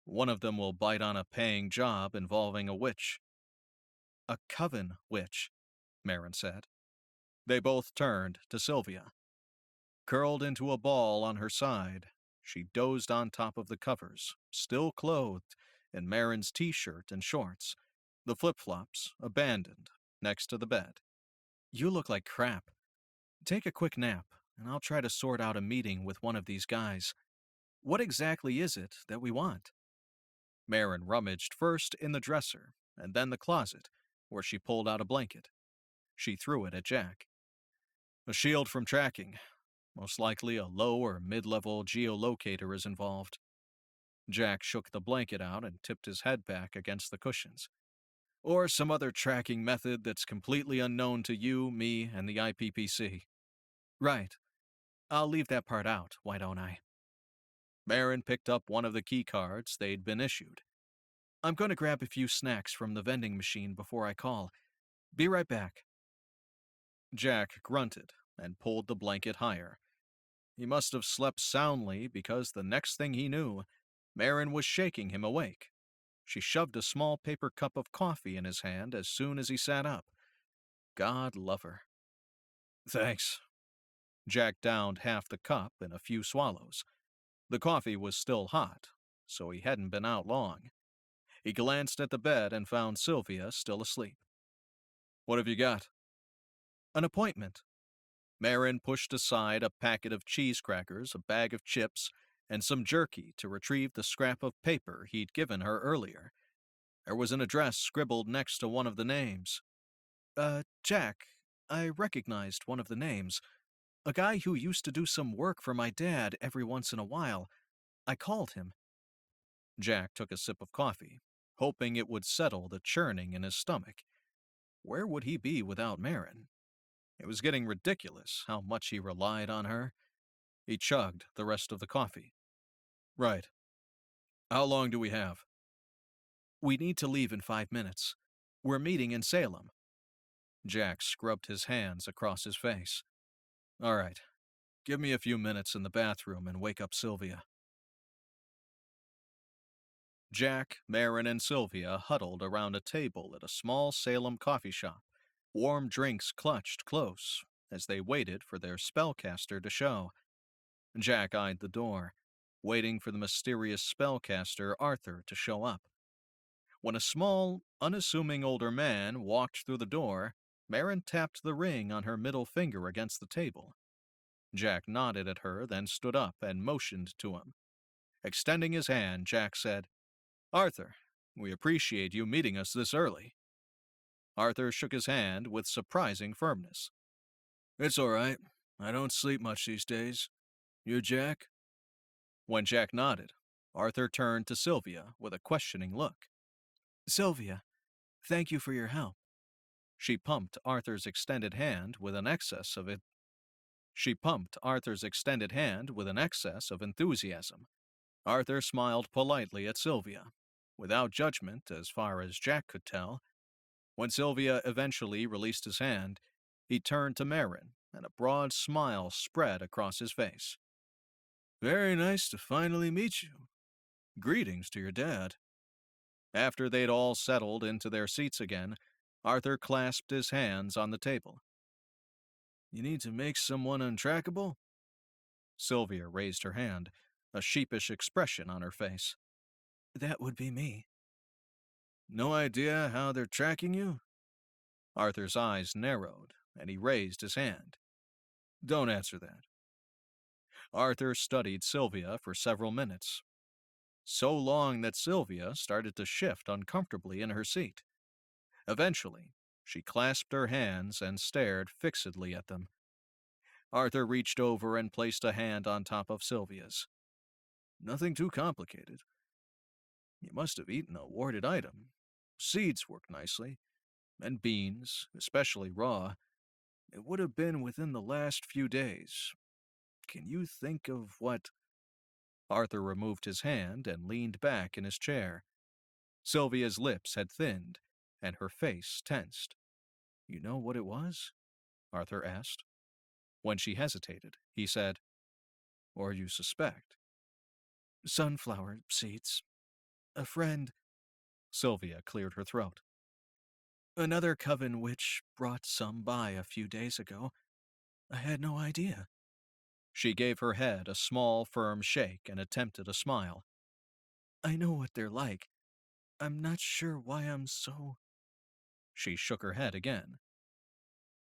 one of them will bite on a paying job involving a witch. A coven witch, Marin said. They both turned to Sylvia. Curled into a ball on her side, she dozed on top of the covers, still clothed in Marin's t-shirt and shorts, the flip-flops abandoned next to the bed. You look like crap. Take a quick nap, and I'll try to sort out a meeting with one of these guys. What exactly is it that we want? Marin rummaged first in the dresser, and then the closet, where she pulled out a blanket. She threw it at Jack. A shield from tracking. Most likely a low or mid-level geolocator is involved. Jack shook the blanket out and tipped his head back against the cushions. Or some other tracking method that's completely unknown to you, me, and the IPPC. Right. I'll leave that part out, why don't I? Marin picked up one of the key cards they'd been issued. I'm going to grab a few snacks from the vending machine before I call. Be right back. Jack grunted and pulled the blanket higher. He must have slept soundly because the next thing he knew, Marin was shaking him awake. She shoved a small paper cup of coffee in his hand as soon as he sat up. God love her. Thanks. Jack downed half the cup in a few swallows. The coffee was still hot, so he hadn't been out long. He glanced at the bed and found Sylvia still asleep. What have you got? An appointment. Marin pushed aside a packet of cheese crackers, a bag of chips, and some jerky to retrieve the scrap of paper he'd given her earlier. There was an address scribbled next to one of the names. Jack, I recognized one of the names. A guy who used to do some work for my dad every once in a while. I called him. Jack took a sip of coffee, hoping it would settle the churning in his stomach. Where would he be without Marin? It was getting ridiculous how much he relied on her. He chugged the rest of the coffee. Right. How long do we have? We need to leave in 5 minutes. We're meeting in Salem. Jack scrubbed his hands across his face. All right. Give me a few minutes in the bathroom and wake up Sylvia. Jack, Marin, and Sylvia huddled around a table at a small Salem coffee shop, warm drinks clutched close as they waited for their spellcaster to show. Jack eyed the door, waiting for the mysterious spellcaster Arthur to show up. When a small, unassuming older man walked through the door, Marin tapped the ring on her middle finger against the table. Jack nodded at her, then stood up and motioned to him. Extending his hand, Jack said, Arthur, we appreciate you meeting us this early. Arthur shook his hand with surprising firmness. It's all right. I don't sleep much these days. You, Jack? When Jack nodded, Arthur turned to Sylvia with a questioning look. Sylvia, thank you for your help. She pumped Arthur's extended hand with an excess of enthusiasm. Arthur smiled politely at Sylvia, without judgment as far as Jack could tell. When Sylvia eventually released his hand, he turned to Marin, and a broad smile spread across his face. Very nice to finally meet you. Greetings to your dad. After they'd all settled into their seats again, Arthur clasped his hands on the table. You need to make someone untrackable? Sylvia raised her hand, a sheepish expression on her face. That would be me. No idea how they're tracking you? Arthur's eyes narrowed, and he raised his hand. Don't answer that. Arthur studied Sylvia for several minutes. So long that Sylvia started to shift uncomfortably in her seat. Eventually, she clasped her hands and stared fixedly at them. Arthur reached over and placed a hand on top of Sylvia's. Nothing too complicated. You must have eaten a warded item. Seeds work nicely, and beans, especially raw. It would have been within the last few days. Can you think of what... Arthur removed his hand and leaned back in his chair. Sylvia's lips had thinned, and her face tensed. You know what it was? Arthur asked. When she hesitated, he said, Or you suspect. Sunflower seeds. A friend. Sylvia cleared her throat. Another coven witch brought some by a few days ago. I had no idea. She gave her head a small, firm shake and attempted a smile. I know what they're like. I'm not sure why I'm so... She shook her head again.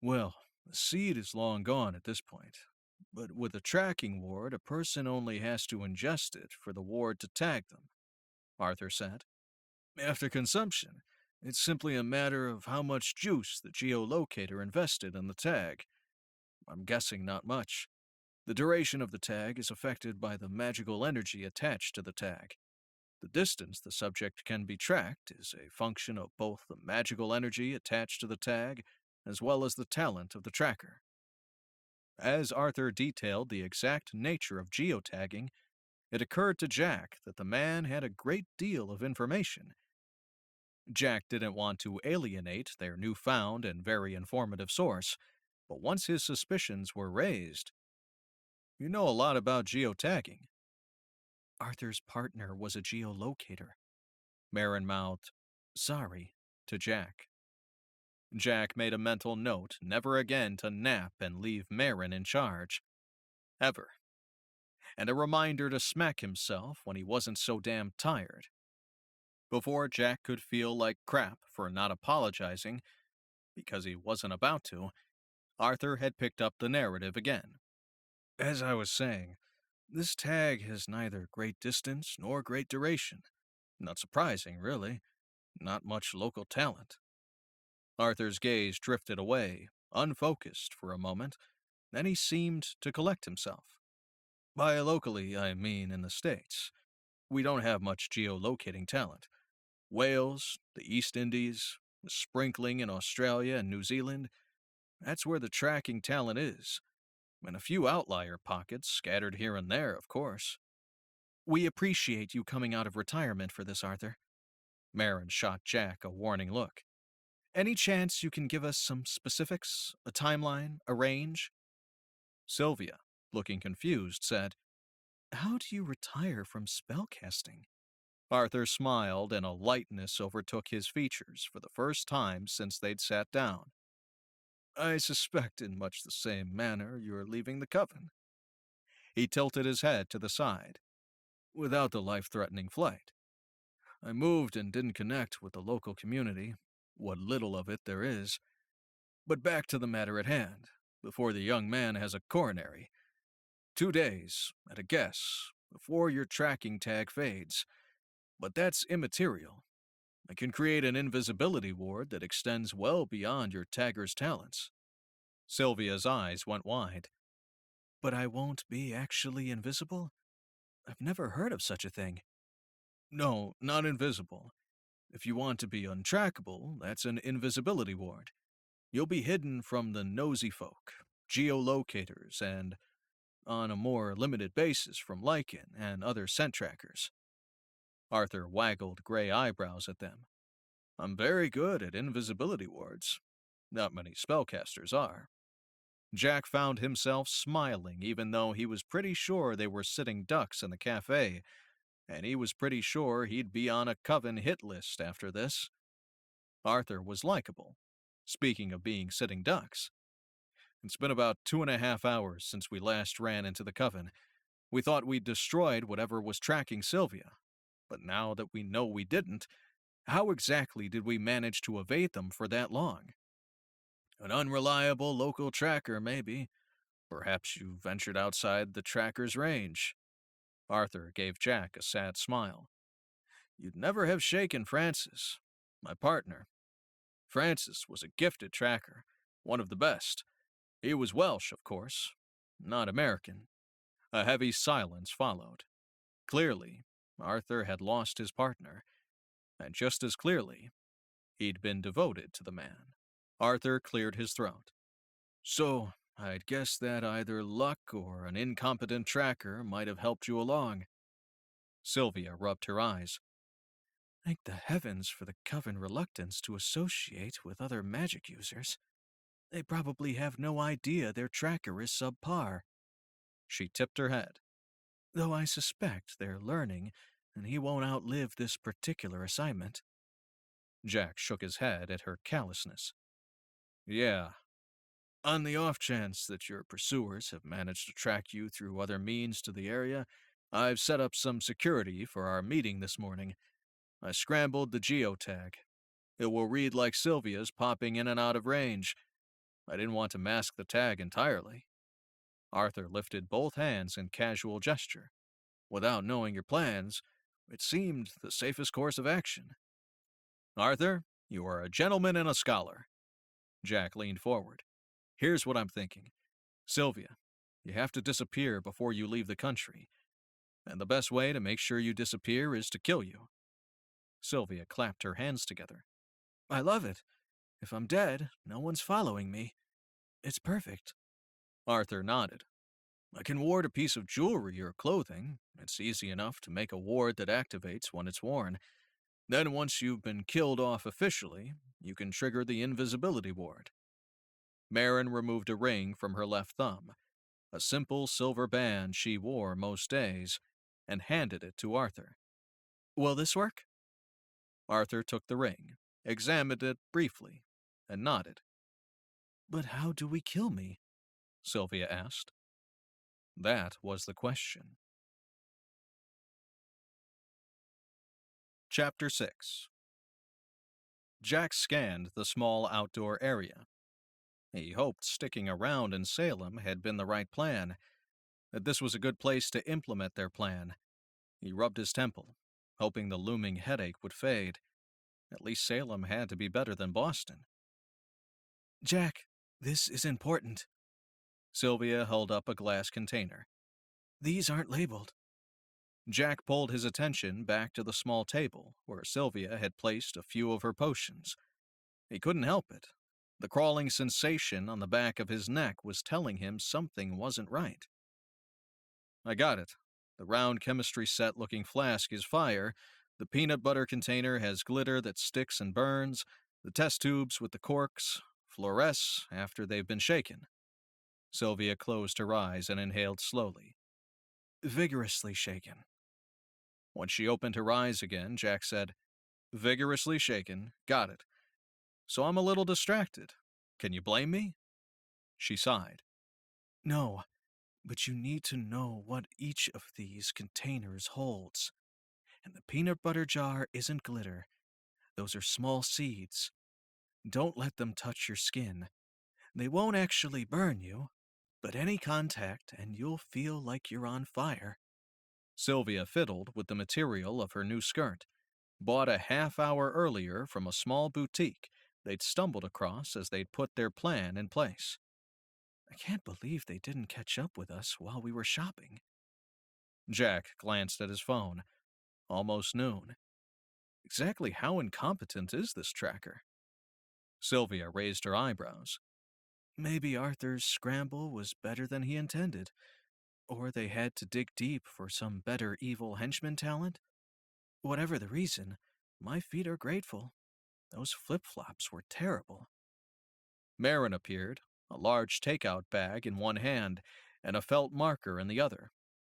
Well, the seed is long gone at this point. But with a tracking ward, a person only has to ingest it for the ward to tag them, Arthur said. After consumption, it's simply a matter of how much juice the geolocator invested in the tag. I'm guessing not much. The duration of the tag is affected by the magical energy attached to the tag. The distance the subject can be tracked is a function of both the magical energy attached to the tag as well as the talent of the tracker. As Arthur detailed the exact nature of geotagging, it occurred to Jack that the man had a great deal of information. Jack didn't want to alienate their newfound and very informative source, but once his suspicions were raised, You know a lot about geotagging. Arthur's partner was a geolocator. Marin mouthed, Sorry, to Jack. Jack made a mental note never again to nap and leave Marin in charge. Ever. And a reminder to smack himself when he wasn't so damn tired. Before Jack could feel like crap for not apologizing, because he wasn't about to, Arthur had picked up the narrative again. As I was saying, this tag has neither great distance nor great duration. Not surprising, really. Not much local talent. Arthur's gaze drifted away, unfocused for a moment, then he seemed to collect himself. By locally, I mean in the States. We don't have much geolocating talent. Wales, the East Indies, a sprinkling in Australia and New Zealand, that's where the tracking talent is. And a few outlier pockets scattered here and there, of course. We appreciate you coming out of retirement for this, Arthur. Marin shot Jack a warning look. Any chance you can give us some specifics, a timeline, a range? Sylvia, looking confused, said, How do you retire from spellcasting? Arthur smiled and a lightness overtook his features for the first time since they'd sat down. I suspect in much the same manner you're leaving the Coven. He tilted his head to the side. Without the life-threatening flight. I moved and didn't connect with the local community, what little of it there is. But back to the matter at hand, before the young man has a coronary. 2 days, at a guess, before your tracking tag fades. But that's immaterial. I can create an invisibility ward that extends well beyond your tagger's talents. Sylvia's eyes went wide. But I won't be actually invisible? I've never heard of such a thing. No, not invisible. If you want to be untrackable, that's an invisibility ward. You'll be hidden from the nosy folk, geolocators, and, on a more limited basis, from lichen and other scent trackers. Arthur waggled gray eyebrows at them. I'm very good at invisibility wards. Not many spellcasters are. Jack found himself smiling even though he was pretty sure they were sitting ducks in the cafe, and he was pretty sure he'd be on a Coven hit list after this. Arthur was likable. Speaking of being sitting ducks. It's been about 2.5 hours since we last ran into the Coven. We thought we'd destroyed whatever was tracking Sylvia. But now that we know we didn't, how exactly did we manage to evade them for that long? An unreliable local tracker, maybe. Perhaps you ventured outside the tracker's range. Arthur gave Jack a sad smile. You'd never have shaken Francis, my partner. Francis was a gifted tracker, one of the best. He was Welsh, of course, not American. A heavy silence followed. Clearly, Arthur had lost his partner, and just as clearly, he'd been devoted to the man. Arthur cleared his throat. So, I'd guess that either luck or an incompetent tracker might have helped you along. Sylvia rubbed her eyes. Thank the heavens for the Coven reluctance to associate with other magic users. They probably have no idea their tracker is subpar. She tipped her head. Though I suspect they're learning, and he won't outlive this particular assignment. Jack shook his head at her callousness. Yeah. On the off chance that your pursuers have managed to track you through other means to the area, I've set up some security for our meeting this morning. I scrambled the geotag. It will read like Sylvia's popping in and out of range. I didn't want to mask the tag entirely. Arthur lifted both hands in casual gesture. Without knowing your plans, it seemed the safest course of action. Arthur, you are a gentleman and a scholar. Jack leaned forward. Here's what I'm thinking. Sylvia, you have to disappear before you leave the country. And the best way to make sure you disappear is to kill you. Sylvia clapped her hands together. I love it. If I'm dead, no one's following me. It's perfect. Arthur nodded. I can ward a piece of jewelry or clothing. It's easy enough to make a ward that activates when it's worn. Then once you've been killed off officially, you can trigger the invisibility ward. Marin removed a ring from her left thumb, a simple silver band she wore most days, and handed it to Arthur. Will this work? Arthur took the ring, examined it briefly, and nodded. But how do we kill me? Sylvia asked. That was the question. Chapter 6. Jack scanned the small outdoor area. He hoped sticking around in Salem had been the right plan, that this was a good place to implement their plan. He rubbed his temple, hoping the looming headache would fade. At least Salem had to be better than Boston. Jack, this is important. Sylvia held up a glass container. These aren't labeled. Jack pulled his attention back to the small table where Sylvia had placed a few of her potions. He couldn't help it. The crawling sensation on the back of his neck was telling him something wasn't right. I got it. The round chemistry set-looking flask is fire. The peanut butter container has glitter that sticks and burns. The test tubes with the corks fluoresce after they've been shaken. Sylvia closed her eyes and inhaled slowly. Vigorously shaken. When she opened her eyes again, Jack said, Vigorously shaken. Got it. So I'm a little distracted. Can you blame me? She sighed. No, but you need to know what each of these containers holds. And the peanut butter jar isn't glitter. Those are small seeds. Don't let them touch your skin. They won't actually burn you, but any contact and you'll feel like you're on fire. Sylvia fiddled with the material of her new skirt, bought a half-hour earlier from a small boutique they'd stumbled across as they'd put their plan in place. I can't believe they didn't catch up with us while we were shopping. Jack glanced at his phone. Almost noon. Exactly how incompetent is this tracker? Sylvia raised her eyebrows. Maybe Arthur's scramble was better than he intended, or they had to dig deep for some better evil henchman talent. Whatever the reason, my feet are grateful. Those flip-flops were terrible. Marin appeared, a large takeout bag in one hand and a felt marker in the other.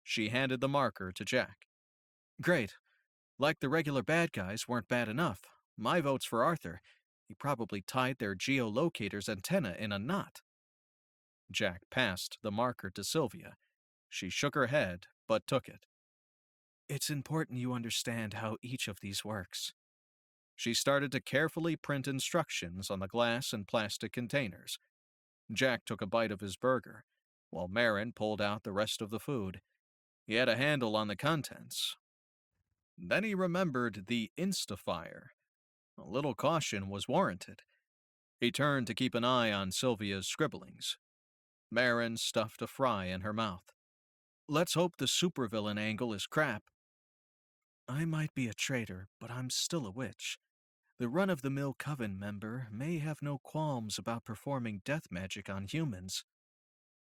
She handed the marker to Jack. Great. Like the regular bad guys weren't bad enough. My vote's for Arthur. He probably tied their geolocator's antenna in a knot. Jack passed the marker to Sylvia. She shook her head, but took it. It's important you understand how each of these works. She started to carefully print instructions on the glass and plastic containers. Jack took a bite of his burger, while Marin pulled out the rest of the food. He had a handle on the contents. Then he remembered the Instafire. A little caution was warranted. He turned to keep an eye on Sylvia's scribblings. Marin stuffed a fry in her mouth. Let's hope the supervillain angle is crap. I might be a traitor, but I'm still a witch. The run-of-the-mill Coven member may have no qualms about performing death magic on humans.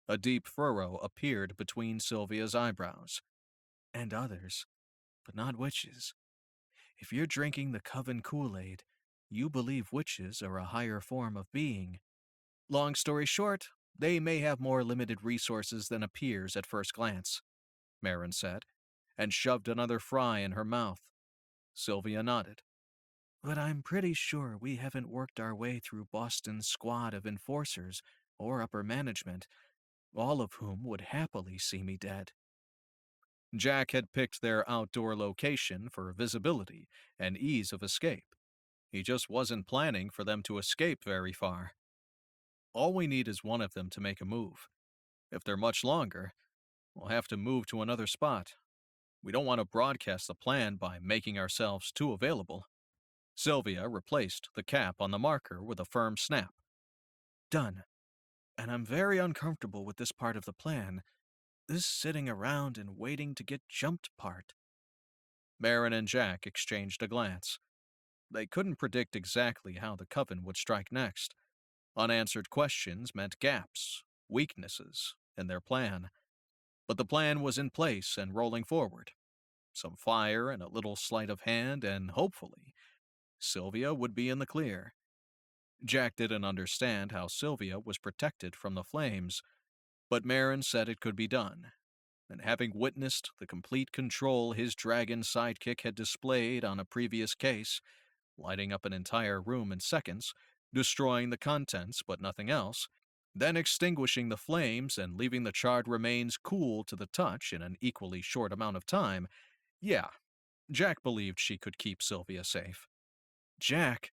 A deep furrow appeared between Sylvia's eyebrows. And others, but not witches. If you're drinking the Coven Kool-Aid, you believe witches are a higher form of being. Long story short, they may have more limited resources than appears at first glance, Marin said, and shoved another fry in her mouth. Sylvia nodded. But I'm pretty sure we haven't worked our way through Boston's squad of enforcers or upper management, all of whom would happily see me dead. Jack had picked their outdoor location for visibility and ease of escape. He just wasn't planning for them to escape very far. All we need is one of them to make a move. If they're much longer, we'll have to move to another spot. We don't want to broadcast the plan by making ourselves too available. Sylvia replaced the cap on the marker with a firm snap. Done. And I'm very uncomfortable with this part of the plan. This sitting around and waiting to get jumped part. Marin and Jack exchanged a glance. They couldn't predict exactly how the Coven would strike next. Unanswered questions meant gaps, weaknesses, in their plan. But the plan was in place and rolling forward. Some fire and a little sleight of hand, and hopefully, Sylvia would be in the clear. Jack didn't understand how Sylvia was protected from the flames, but Marin said it could be done. And having witnessed the complete control his dragon sidekick had displayed on a previous case, lighting up an entire room in seconds, destroying the contents but nothing else, then extinguishing the flames and leaving the charred remains cool to the touch in an equally short amount of time, yeah, Jack believed she could keep Sylvia safe. Jack?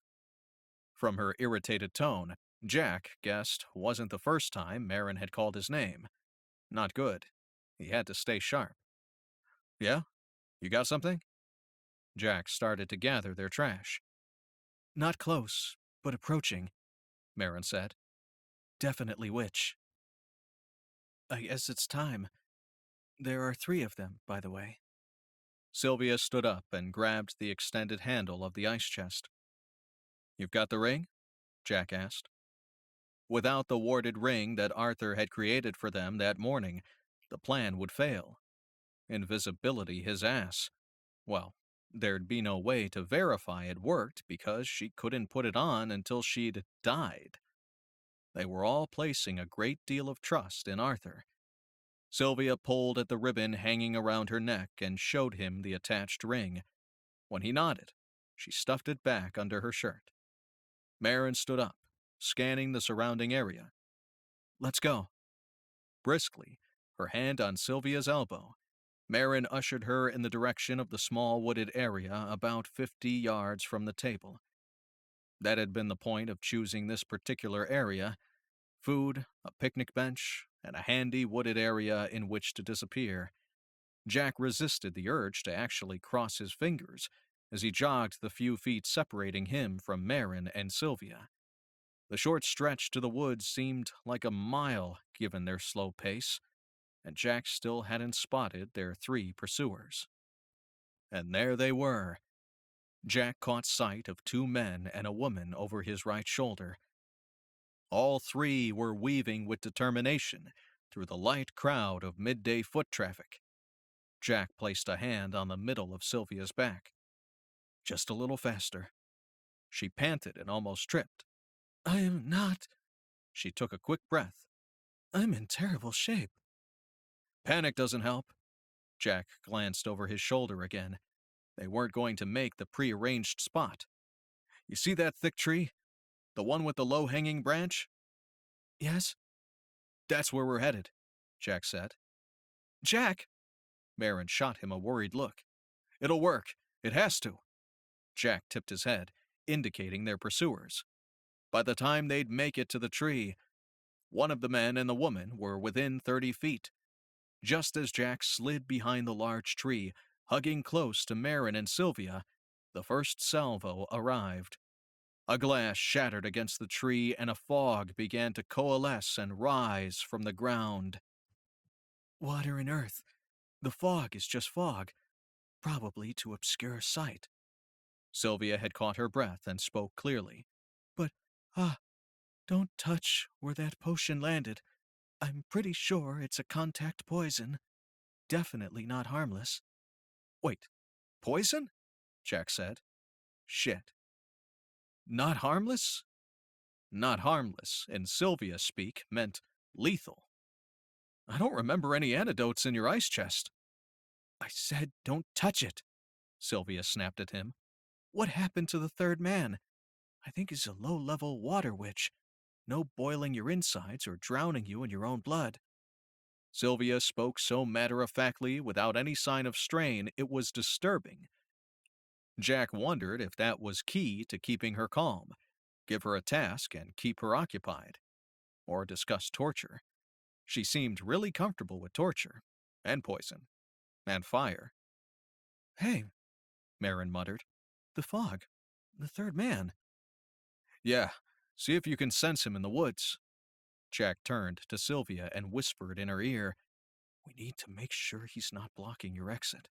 From her irritated tone, Jack guessed wasn't the first time Marin had called his name. Not good. He had to stay sharp. Yeah? You got something? Jack started to gather their trash. Not close, but approaching, Marin said. Definitely witch. I guess it's time. There are 3 of them, by the way. Sylvia stood up and grabbed the extended handle of the ice chest. You've got the ring? Jack asked. Without the warded ring that Arthur had created for them that morning, the plan would fail. Invisibility his ass. Well, there'd be no way to verify it worked because she couldn't put it on until she'd died. They were all placing a great deal of trust in Arthur. Sylvia pulled at the ribbon hanging around her neck and showed him the attached ring. When he nodded, she stuffed it back under her shirt. Marin stood up, scanning the surrounding area. Let's go. Briskly, her hand on Sylvia's elbow, Marin ushered her in the direction of the small wooded area about 50 yards from the table. That had been the point of choosing this particular area: food, a picnic bench, and a handy wooded area in which to disappear. Jack resisted the urge to actually cross his fingers as he jogged the few feet separating him from Marin and Sylvia. The short stretch to the woods seemed like a mile given their slow pace, and Jack still hadn't spotted their 3 pursuers. And there they were. Jack caught sight of 2 men and a woman over his right shoulder. All 3 were weaving with determination through the light crowd of midday foot traffic. Jack placed a hand on the middle of Sylvia's back. Just a little faster. She panted and almost tripped. I am not. She took a quick breath. I'm in terrible shape. Panic doesn't help. Jack glanced over his shoulder again. They weren't going to make the prearranged spot. You see that thick tree? The one with the low-hanging branch? Yes. That's where we're headed, Jack said. Jack! Marin shot him a worried look. It'll work. It has to. Jack tipped his head, indicating their pursuers. By the time they'd make it to the tree, one of the men and the woman were within 30 feet. Just as Jack slid behind the large tree, hugging close to Marin and Sylvia, the first salvo arrived. A glass shattered against the tree and a fog began to coalesce and rise from the ground. Water and earth. The fog is just fog, probably to obscure sight. Sylvia had caught her breath and spoke clearly. But, don't touch where that potion landed. I'm pretty sure it's a contact poison. Definitely not harmless. Wait, poison? Jack said. Shit. Not harmless? Not harmless, in Sylvia speak, meant lethal. I don't remember any antidotes in your ice chest. I said don't touch it, Sylvia snapped at him. What happened to the third man? I think he's a low-level water witch. No boiling your insides or drowning you in your own blood. Sylvia spoke so matter-of-factly without any sign of strain it was disturbing. Jack wondered if that was key to keeping her calm, give her a task and keep her occupied, or discuss torture. She seemed really comfortable with torture, and poison, and fire. Hey, Marin muttered. The fog. The third man. Yeah, see if you can sense him in the woods. Jack turned to Sylvia and whispered in her ear, We need to make sure he's not blocking your exit.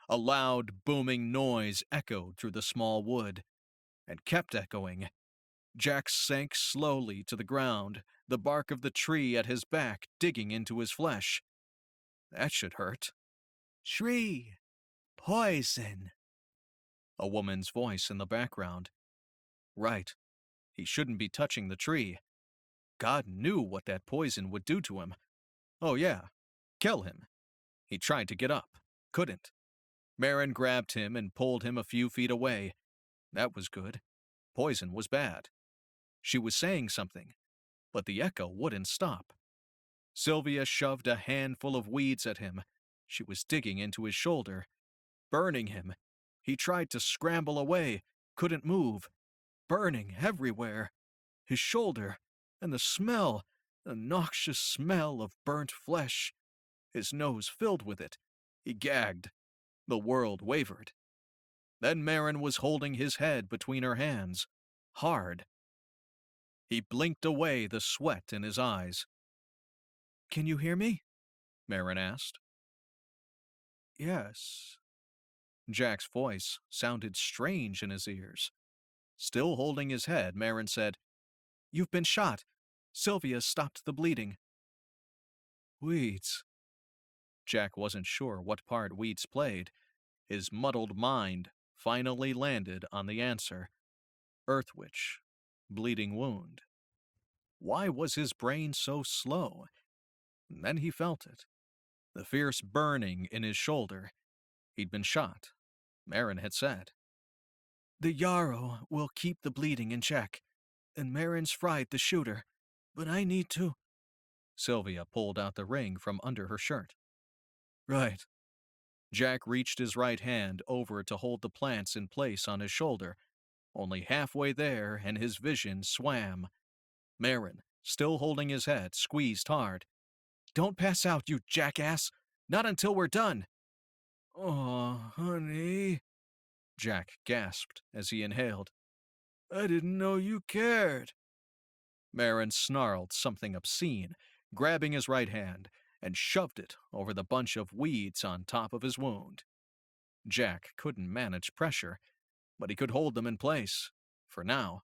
A loud, booming noise echoed through the small wood, and kept echoing. Jack sank slowly to the ground, the bark of the tree at his back digging into his flesh. That should hurt. Tree! Poison! A woman's voice in the background. Right. He shouldn't be touching the tree. God knew what that poison would do to him. Oh yeah, kill him. He tried to get up. Couldn't. Marin grabbed him and pulled him a few feet away. That was good. Poison was bad. She was saying something, but the echo wouldn't stop. Sylvia shoved a handful of weeds at him. She was digging into his shoulder, burning him. He tried to scramble away, couldn't move. Burning everywhere. His shoulder, and the smell, the noxious smell of burnt flesh. His nose filled with it. He gagged. The world wavered. Then Marin was holding his head between her hands, hard. He blinked away the sweat in his eyes. Can you hear me? Marin asked. Yes. Jack's voice sounded strange in his ears. Still holding his head, Marin said, You've been shot. Sylvia stopped the bleeding. Weeds. Jack wasn't sure what part weeds played. His muddled mind finally landed on the answer. Earth Witch. Bleeding wound. Why was his brain so slow? And then he felt it. The fierce burning in his shoulder. He'd been shot. Marin had said. The yarrow will keep the bleeding in check, and Marin's fried the shooter, but I need to... Sylvia pulled out the ring from under her shirt. Right. Jack reached his right hand over to hold the plants in place on his shoulder. Only halfway there, and his vision swam. Marin, still holding his head, squeezed hard. Don't pass out, you jackass! Not until we're done! Oh, honey, Jack gasped as he inhaled. I didn't know you cared. Marin snarled something obscene, grabbing his right hand, and shoved it over the bunch of weeds on top of his wound. Jack couldn't manage pressure, but he could hold them in place, for now.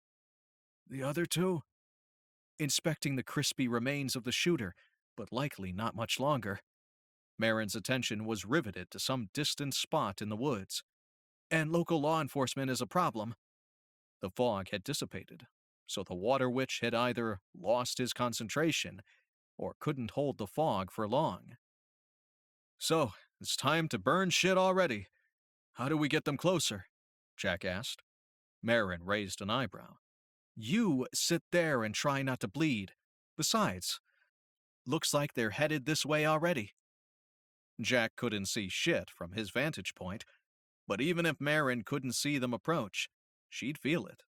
The other two? Inspecting the crispy remains of the shooter, but likely not much longer. Marin's attention was riveted to some distant spot in the woods. And local law enforcement is a problem. The fog had dissipated, so the water witch had either lost his concentration or couldn't hold the fog for long. So, it's time to burn shit already. How do we get them closer? Jack asked. Marin raised an eyebrow. You sit there and try not to bleed. Besides, looks like they're headed this way already. Jack couldn't see shit from his vantage point, but even if Marin couldn't see them approach, she'd feel it.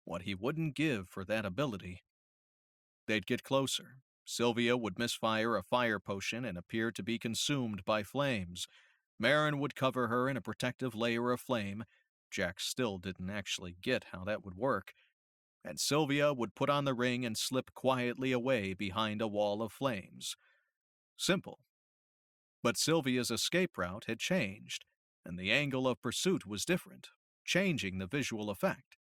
What he wouldn't give for that ability. They'd get closer. Sylvia would misfire a fire potion and appear to be consumed by flames. Marin would cover her in a protective layer of flame. Jack still didn't actually get how that would work. And Sylvia would put on the ring and slip quietly away behind a wall of flames. Simple. But Sylvia's escape route had changed, and the angle of pursuit was different, changing the visual effect.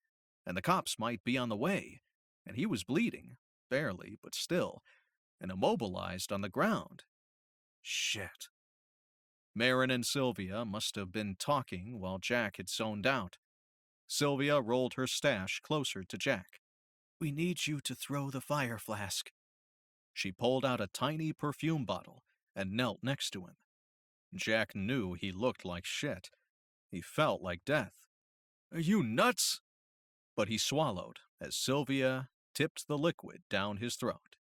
And the cops might be on the way, and he was bleeding, barely, but still, and immobilized on the ground. Shit. Marin and Sylvia must have been talking while Jack had zoned out. Sylvia rolled her stash closer to Jack. We need you to throw the fire flask. She pulled out a tiny perfume bottle and knelt next to him. Jack knew he looked like shit. He felt like death. Are you nuts? But he swallowed as Sylvia tipped the liquid down his throat.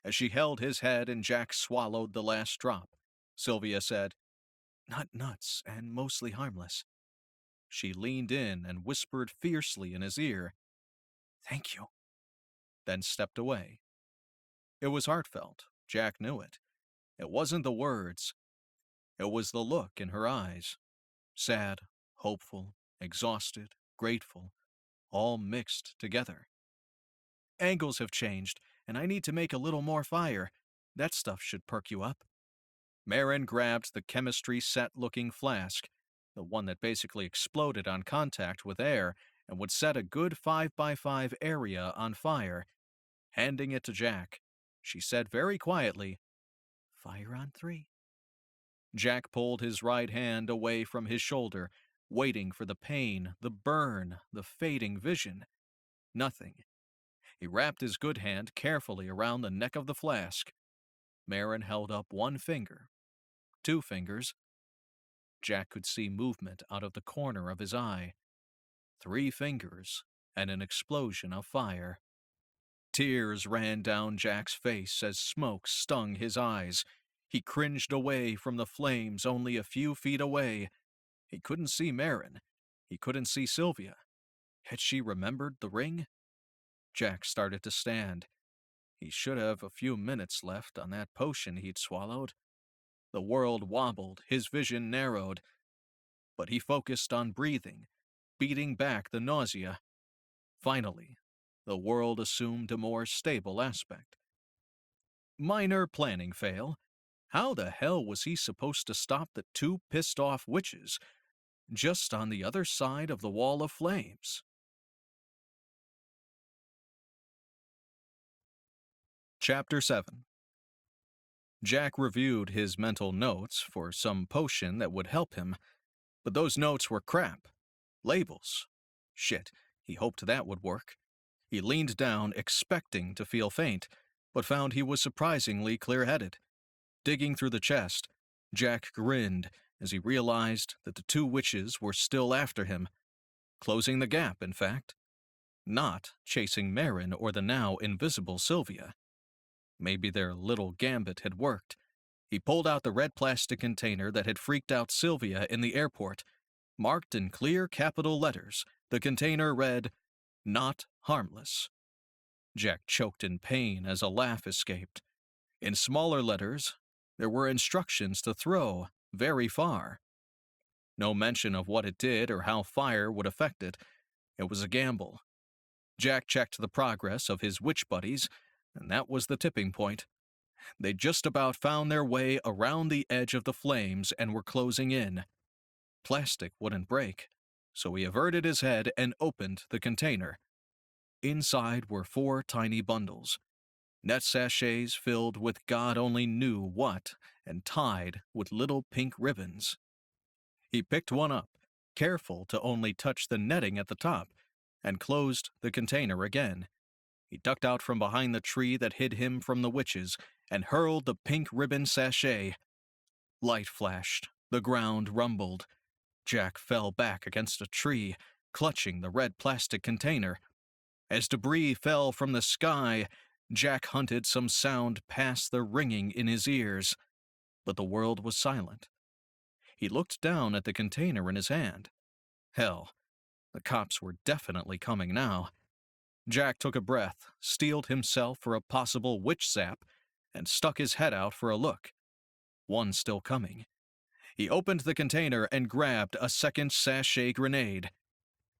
As she held his head and Jack swallowed the last drop, Sylvia said, Not nuts and mostly harmless. She leaned in and whispered fiercely in his ear, Thank you. then stepped away. It was heartfelt. Jack knew it. It wasn't the words. It was the look in her eyes. Sad, hopeful, exhausted, grateful, all mixed together. Angles have changed, and I need to make a little more fire. That stuff should perk you up. Marin grabbed the chemistry set-looking flask, the one that basically exploded on contact with air and would set a good 5x5 area on fire. Handing it to Jack, she said very quietly, Fire on 3. Jack pulled his right hand away from his shoulder, waiting for the pain, the burn, the fading vision. Nothing. He wrapped his good hand carefully around the neck of the flask. Marin held up one finger, 2 fingers. Jack could see movement out of the corner of his eye. 3 fingers, and an explosion of fire. Tears ran down Jack's face as smoke stung his eyes. He cringed away from the flames only a few feet away. He couldn't see Marin. He couldn't see Sylvia. Had she remembered the ring? Jack started to stand. He should have a few minutes left on that potion he'd swallowed. The world wobbled, his vision narrowed. But he focused on breathing, beating back the nausea. Finally, the world assumed a more stable aspect. Minor planning fail. How the hell was he supposed to stop the 2 pissed-off witches just on the other side of the wall of flames? Chapter 7. Jack reviewed his mental notes for some potion that would help him, but those notes were crap. Labels. Shit, he hoped that would work. He leaned down, expecting to feel faint, but found he was surprisingly clear-headed. Digging through the chest, Jack grinned as he realized that the 2 witches were still after him. Closing the gap, in fact. Not chasing Marin or the now invisible Sylvia. Maybe their little gambit had worked. He pulled out the red plastic container that had freaked out Sylvia in the airport. Marked in clear capital letters, the container read, Not harmless. Jack choked in pain as a laugh escaped. In smaller letters, there were instructions to throw very far. No mention of what it did or how fire would affect it. It was a gamble. Jack checked the progress of his witch buddies, and that was the tipping point. They just about found their way around the edge of the flames and were closing in. Plastic wouldn't break, so he averted his head and opened the container. Inside were 4 tiny bundles. Net sachets filled with God only knew what and tied with little pink ribbons. He picked one up, careful to only touch the netting at the top, and closed the container again. He ducked out from behind the tree that hid him from the witches and hurled the pink ribbon sachet. Light flashed. The ground rumbled. Jack fell back against a tree, clutching the red plastic container. As debris fell from the sky, Jack hunted some sound past the ringing in his ears. But the world was silent. He looked down at the container in his hand. Hell, the cops were definitely coming now. Jack took a breath, steeled himself for a possible witch zap, and stuck his head out for a look. One still coming. He opened the container and grabbed a second sachet grenade.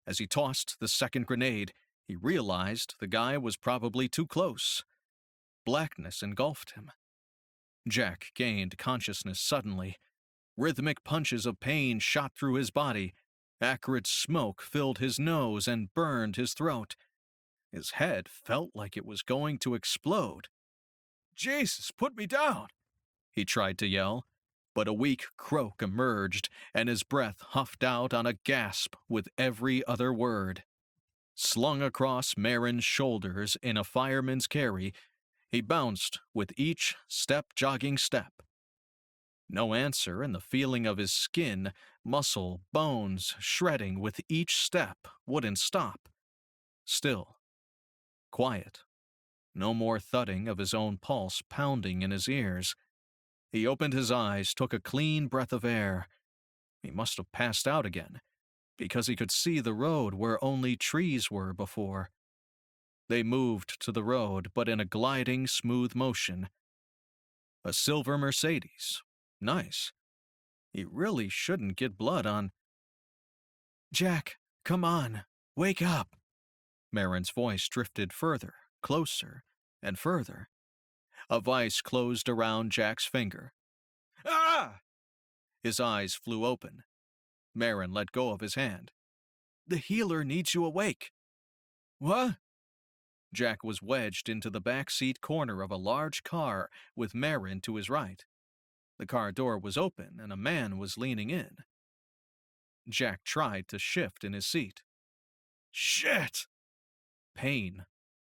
As he tossed the second grenade, he realized the guy was probably too close. Blackness engulfed him. Jack gained consciousness suddenly. Rhythmic punches of pain shot through his body. Acrid smoke filled his nose and burned his throat. His head felt like it was going to explode. Jesus, put me down! He tried to yell. but a weak croak emerged, and his breath huffed out on a gasp with every other word. Slung across Marin's shoulders in a fireman's carry, he bounced with each jogging step. No answer, and the feeling of his skin, muscle, bones shredding with each step wouldn't stop. Still. Quiet. No more thudding of his own pulse pounding in his ears. He opened his eyes, took a clean breath of air. He must have passed out again, because he could see the road where only trees were before. They moved to the road, but in a gliding, smooth motion. A silver Mercedes. Nice. He really shouldn't get blood on. Jack, come on, wake up. Marin's voice drifted further, closer, and further. A vice closed around Jack's finger. Ah! His eyes flew open. Marin let go of his hand. The healer needs you awake. What? Jack was wedged into the back seat corner of a large car with Marin to his right. The car door was open and a man was leaning in. Jack tried to shift in his seat. Shit! Pain.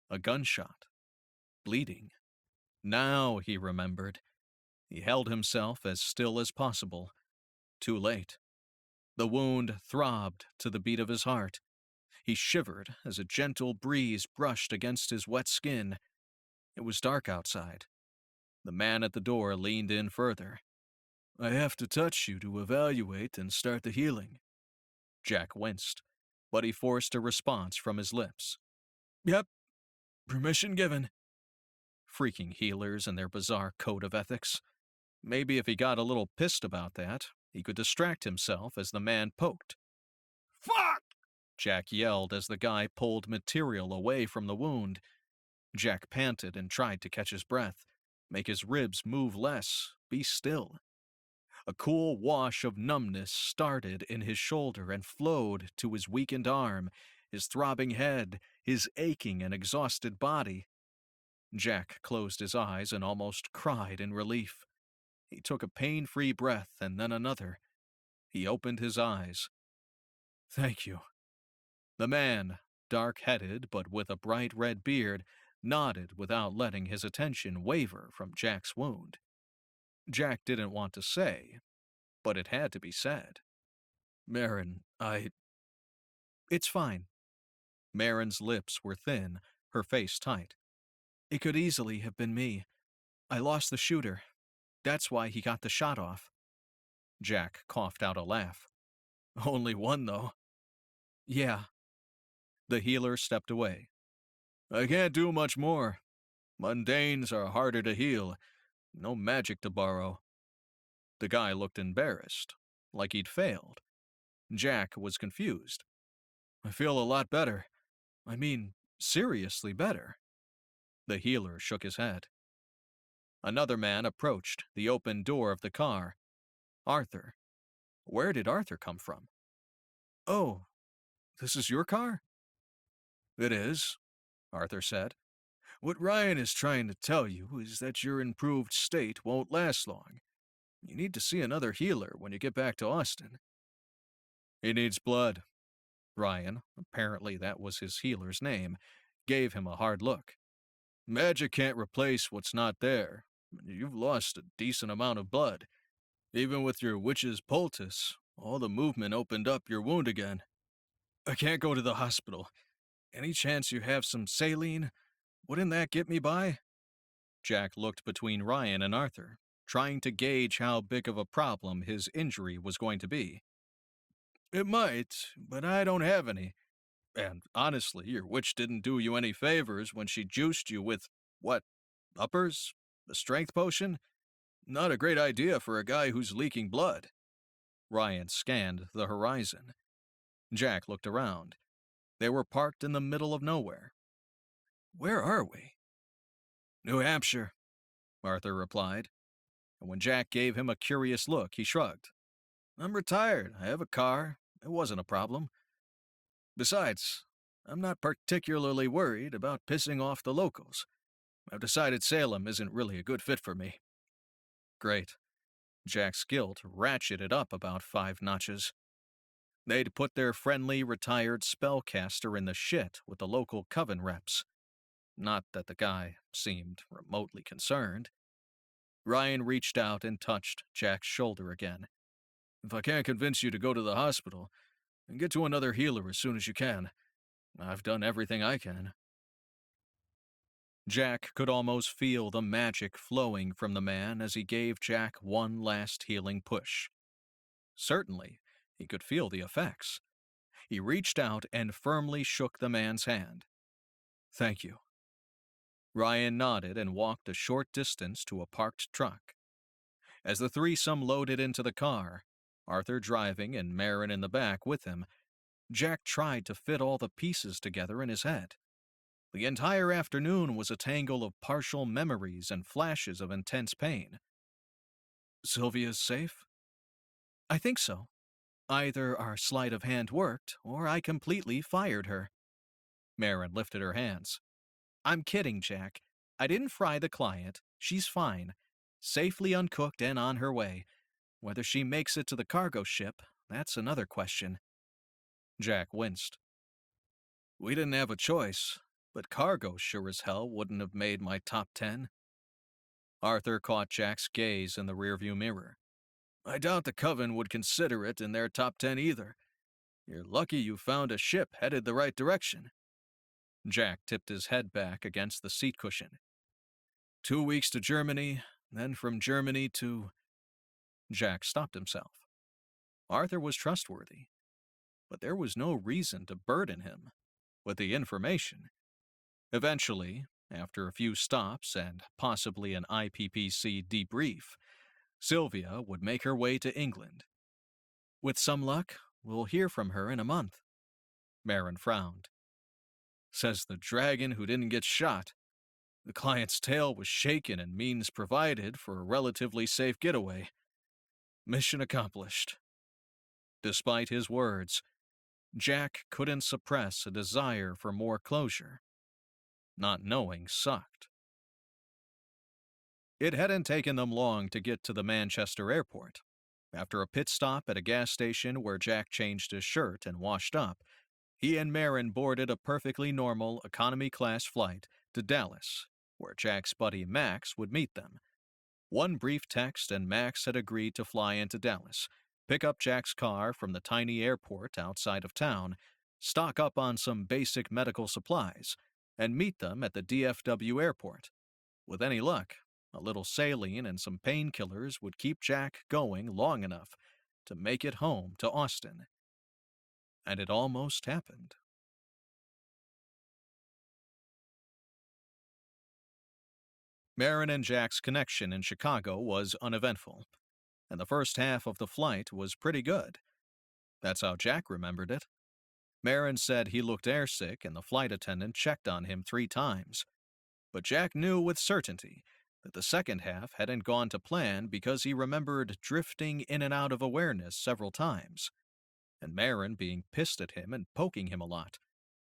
A gunshot. Bleeding. Now he remembered. He held himself as still as possible. Too late. The wound throbbed to the beat of his heart. He shivered as a gentle breeze brushed against his wet skin. It was dark outside. The man at the door leaned in further. I have to touch you to evaluate and start the healing. Jack winced, but he forced a response from his lips. Yep. Permission given. Freaking healers and their bizarre code of ethics. Maybe if he got a little pissed about that, he could distract himself as the man poked. Fuck! Jack yelled as the guy pulled material away from the wound. Jack panted and tried to catch his breath, make his ribs move less, be still. A cool wash of numbness started in his shoulder and flowed to his weakened arm, his throbbing head, his aching and exhausted body. Jack closed his eyes and almost cried in relief. He took a pain-free breath and then another. He opened his eyes. Thank you. The man, dark-headed but with a bright red beard, nodded without letting his attention waver from Jack's wound. Jack didn't want to say, but it had to be said. Marin, It's fine. Marin's lips were thin, her face tight. It could easily have been me. I lost the shooter. That's why he got the shot off. Jack coughed out a laugh. Only one, though. Yeah. The healer stepped away. I can't do much more. Mundanes are harder to heal. No magic to borrow. The guy looked embarrassed, like he'd failed. Jack was confused. I feel a lot better. I mean, seriously better. The healer shook his head. Another man approached the open door of the car. Arthur. Where did Arthur come from? Oh, this is your car? It is, Arthur said. What Ryan is trying to tell you is that your improved state won't last long. You need to see another healer when you get back to Austin. He needs blood. Ryan, apparently that was his healer's name, gave him a hard look. Magic can't replace what's not there. You've lost a decent amount of blood. Even with your witch's poultice, all the movement opened up your wound again. I can't go to the hospital. Any chance you have some saline? Wouldn't that get me by? Jack looked between Ryan and Arthur, trying to gauge how big of a problem his injury was going to be. It might, but I don't have any. And honestly, your witch didn't do you any favors when she juiced you with, what, uppers? The strength potion? Not a great idea for a guy who's leaking blood. Ryan scanned the horizon. Jack looked around. They were parked in the middle of nowhere. Where are we? New Hampshire, Arthur replied. And when Jack gave him a curious look, he shrugged. I'm retired. I have a car. It wasn't a problem. Besides, I'm not particularly worried about pissing off the locals. I've decided Salem isn't really a good fit for me. Great. Jack's guilt ratcheted up about 5 notches. They'd put their friendly, retired spellcaster in the shit with the local coven reps. Not that the guy seemed remotely concerned. Ryan reached out and touched Jack's shoulder again. If I can't convince you to go to the hospital, then get to another healer as soon as you can. I've done everything I can. Jack could almost feel the magic flowing from the man as he gave Jack one last healing push. Certainly, he could feel the effects. He reached out and firmly shook the man's hand. Thank you. Ryan nodded and walked a short distance to a parked truck. As the threesome loaded into the car, Arthur driving and Marin in the back with him, Jack tried to fit all the pieces together in his head. The entire afternoon was a tangle of partial memories and flashes of intense pain. Sylvia's safe? I think so. Either our sleight of hand worked, or I completely fired her. Marin lifted her hands. I'm kidding, Jack. I didn't fry the client. She's fine. Safely uncooked and on her way. Whether she makes it to the cargo ship, that's another question. Jack winced. We didn't have a choice, but cargo sure as hell wouldn't have made my top 10. Arthur caught Jack's gaze in the rearview mirror. I doubt the Coven would consider it in their top 10 either. You're lucky you found a ship headed the right direction. Jack tipped his head back against the seat cushion. 2 weeks to Germany, then from Germany to... Jack stopped himself. Arthur was trustworthy, but there was no reason to burden him with the information. Eventually, after a few stops and possibly an IPPC debrief, Sylvia would make her way to England. With some luck, we'll hear from her in a month. Marin frowned. Says the dragon who didn't get shot. The client's tail was shaken and means provided for a relatively safe getaway. Mission accomplished. Despite his words, Jack couldn't suppress a desire for more closure. Not knowing sucked. It hadn't taken them long to get to the Manchester airport. After a pit stop at a gas station where Jack changed his shirt and washed up, he and Marin boarded a perfectly normal economy-class flight to Dallas, where Jack's buddy Max would meet them. One brief text and Max had agreed to fly into Dallas, pick up Jack's car from the tiny airport outside of town, stock up on some basic medical supplies, and meet them at the DFW airport. With any luck, a little saline and some painkillers would keep Jack going long enough to make it home to Austin. And it almost happened. Marin and Jack's connection in Chicago was uneventful, and the first half of the flight was pretty good. That's how Jack remembered it. Marin said he looked airsick and the flight attendant checked on him 3 times. But Jack knew with certainty that the second half hadn't gone to plan because he remembered drifting in and out of awareness several times, and Marin being pissed at him and poking him a lot,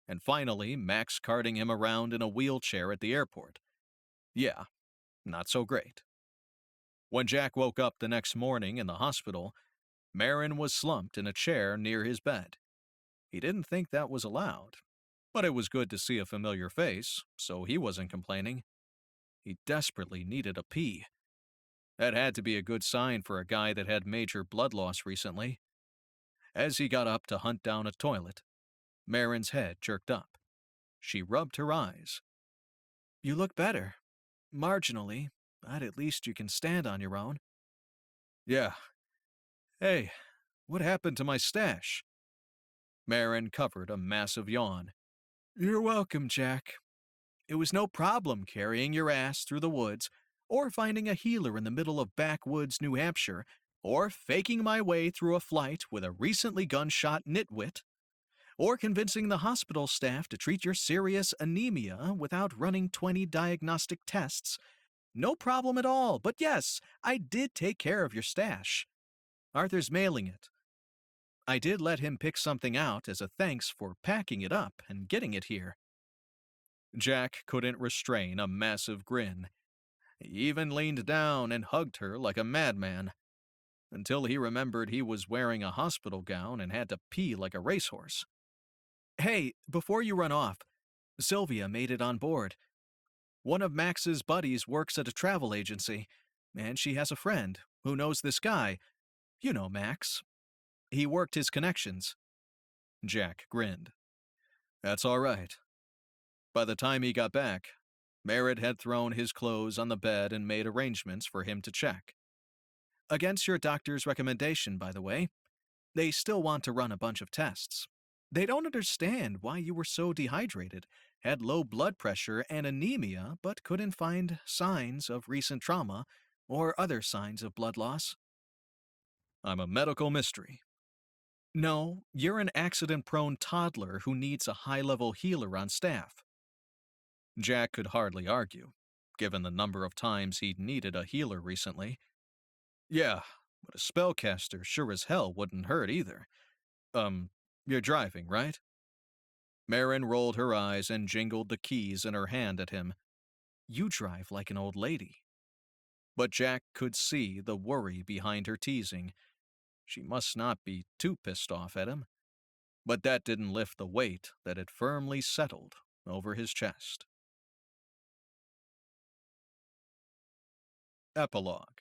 and finally Max carting him around in a wheelchair at the airport. Yeah, not so great. When Jack woke up the next morning in the hospital, Marin was slumped in a chair near his bed. He didn't think that was allowed, but it was good to see a familiar face, so he wasn't complaining. He desperately needed a pee. That had to be a good sign for a guy that had major blood loss recently. As he got up to hunt down a toilet, Marin's head jerked up. She rubbed her eyes. You look better. Marginally, but at least you can stand on your own. Yeah. Hey, what happened to my stash? Marin covered a massive yawn. You're welcome, Jack. It was no problem carrying your ass through the woods, or finding a healer in the middle of backwoods New Hampshire, or faking my way through a flight with a recently gunshot nitwit, or convincing the hospital staff to treat your serious anemia without running 20 diagnostic tests. No problem at all, but yes, I did take care of your stash. Arthur's mailing it. I did let him pick something out as a thanks for packing it up and getting it here. Jack couldn't restrain a massive grin. He even leaned down and hugged her like a madman. until he remembered he was wearing a hospital gown and had to pee like a racehorse. Hey, before you run off, Sylvia made it on board. One of Max's buddies works at a travel agency, and she has a friend who knows this guy. You know Max. He worked his connections. Jack grinned. That's all right. By the time he got back, Merritt had thrown his clothes on the bed and made arrangements for him to check. Against your doctor's recommendation, by the way. They still want to run a bunch of tests. They don't understand why you were so dehydrated, had low blood pressure and anemia, but couldn't find signs of recent trauma or other signs of blood loss. I'm a medical mystery. No, you're an accident-prone toddler who needs a high-level healer on staff. Jack could hardly argue, given the number of times he'd needed a healer recently. Yeah, but a spellcaster sure as hell wouldn't hurt either. You're driving, right? Marin rolled her eyes and jingled the keys in her hand at him. You drive like an old lady. But Jack could see the worry behind her teasing. She must not be too pissed off at him. But that didn't lift the weight that had firmly settled over his chest. Epilogue.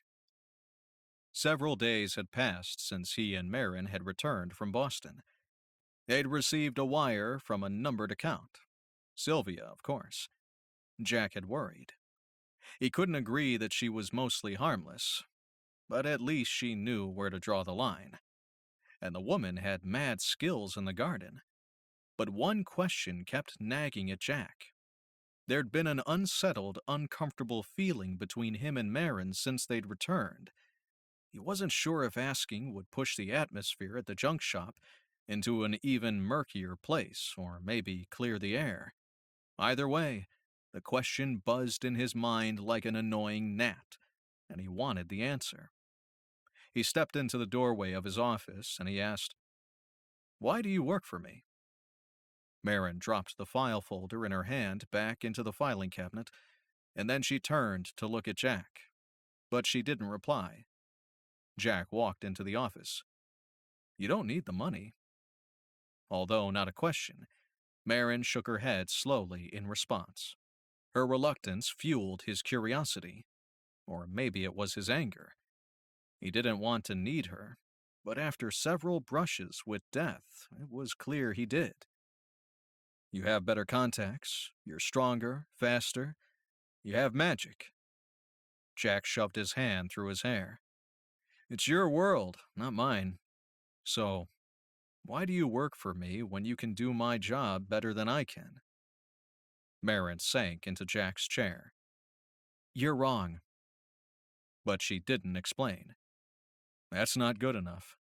Several days had passed since he and Marin had returned from Boston. They'd received a wire from a numbered account. Sylvia, of course. Jack had worried. He couldn't agree that she was mostly harmless, but at least she knew where to draw the line. And the woman had mad skills in the garden. But one question kept nagging at Jack. There'd been an unsettled, uncomfortable feeling between him and Marin since they'd returned. He wasn't sure if asking would push the atmosphere at the junk shop into an even murkier place, or maybe clear the air. Either way, the question buzzed in his mind like an annoying gnat, and he wanted the answer. He stepped into the doorway of his office and he asked, "Why do you work for me?" Marin dropped the file folder in her hand back into the filing cabinet, and then she turned to look at Jack. But she didn't reply. Jack walked into the office. "You don't need the money." Although not a question, Marin shook her head slowly in response. Her reluctance fueled his curiosity. Or maybe it was his anger. He didn't want to need her, but after several brushes with death, it was clear he did. "You have better contacts, you're stronger, faster, you have magic." Jack shoved his hand through his hair. "It's your world, not mine. So, why do you work for me when you can do my job better than I can?" Marin sank into Jack's chair. You're wrong. But she didn't explain. That's not good enough.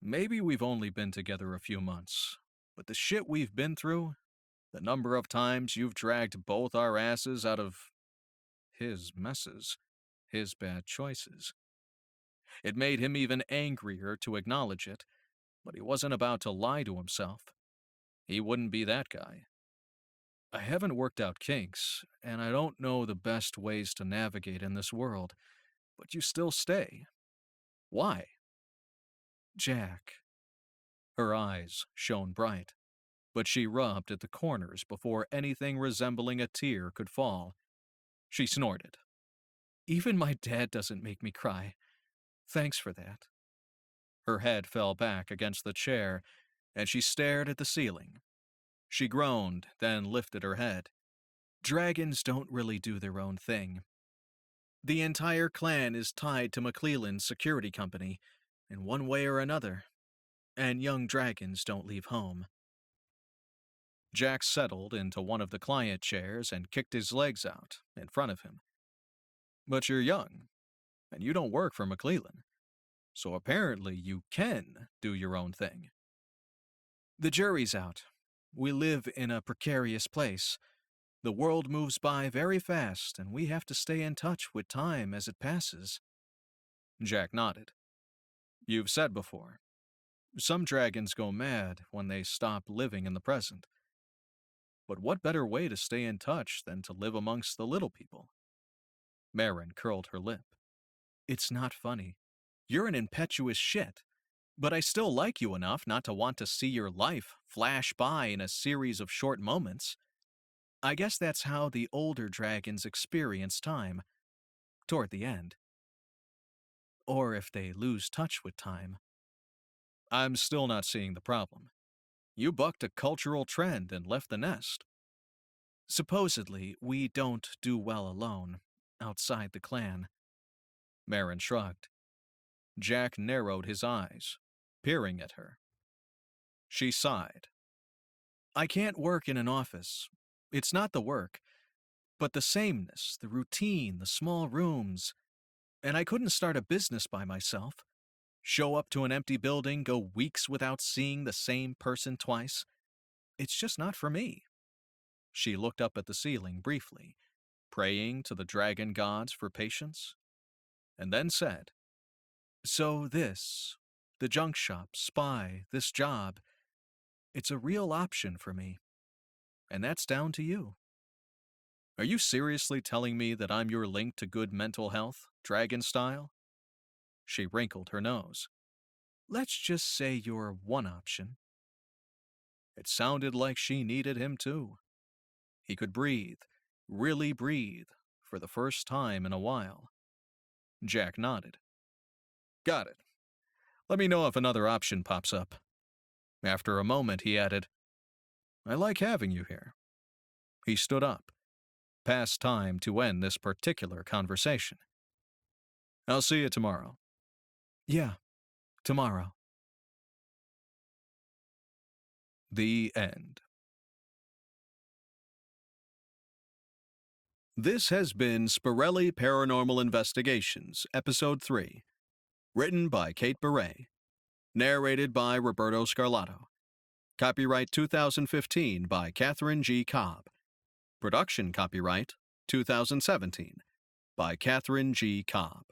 Maybe we've only been together a few months, but the shit we've been through, the number of times you've dragged both our asses out of his messes, his bad choices. It made him even angrier to acknowledge it, but he wasn't about to lie to himself. He wouldn't be that guy. "I haven't worked out kinks, and I don't know the best ways to navigate in this world, but you still stay. Why?" Jack. Her eyes shone bright, but she rubbed at the corners before anything resembling a tear could fall. She snorted. Even my dad doesn't make me cry. Thanks for that. Her head fell back against the chair, and she stared at the ceiling. She groaned, then lifted her head. Dragons don't really do their own thing. The entire clan is tied to McClelland's security company, in one way or another, and young dragons don't leave home. Jack settled into one of the client chairs and kicked his legs out in front of him. "But you're young, and you don't work for McClelland, so apparently you can do your own thing." The jury's out. We live in a precarious place. The world moves by very fast, and we have to stay in touch with time as it passes. Jack nodded. "You've said before, some dragons go mad when they stop living in the present. But what better way to stay in touch than to live amongst the little people?" Marin curled her lip. It's not funny. You're an impetuous shit, but I still like you enough not to want to see your life flash by in a series of short moments. I guess that's how the older dragons experience time, toward the end. Or if they lose touch with time. I'm still not seeing the problem. You bucked a cultural trend and left the nest. Supposedly, we don't do well alone, outside the clan. Marin shrugged. Jack narrowed his eyes, peering at her. She sighed. I can't work in an office. It's not the work, but the sameness, the routine, the small rooms. And I couldn't start a business by myself. Show up to an empty building, go weeks without seeing the same person twice. It's just not for me. She looked up at the ceiling briefly, praying to the dragon gods for patience, and then said, So the junk shop, spy, this job, it's a real option for me. And that's down to you. Are you seriously telling me that I'm your link to good mental health, dragon style? She wrinkled her nose. Let's just say you're one option. It sounded like she needed him too. He could breathe, really breathe, for the first time in a while. Jack nodded. Got it. Let me know if another option pops up. After a moment, he added, I like having you here. He stood up, past time to end this particular conversation. I'll see you tomorrow. Yeah, tomorrow. The end. This has been Spirelli Paranormal Investigations, Episode 3. Written by Kate Beret. Narrated by Roberto Scarlato. Copyright 2015 by Catherine G. Cobb. Production copyright 2017 by Catherine G. Cobb.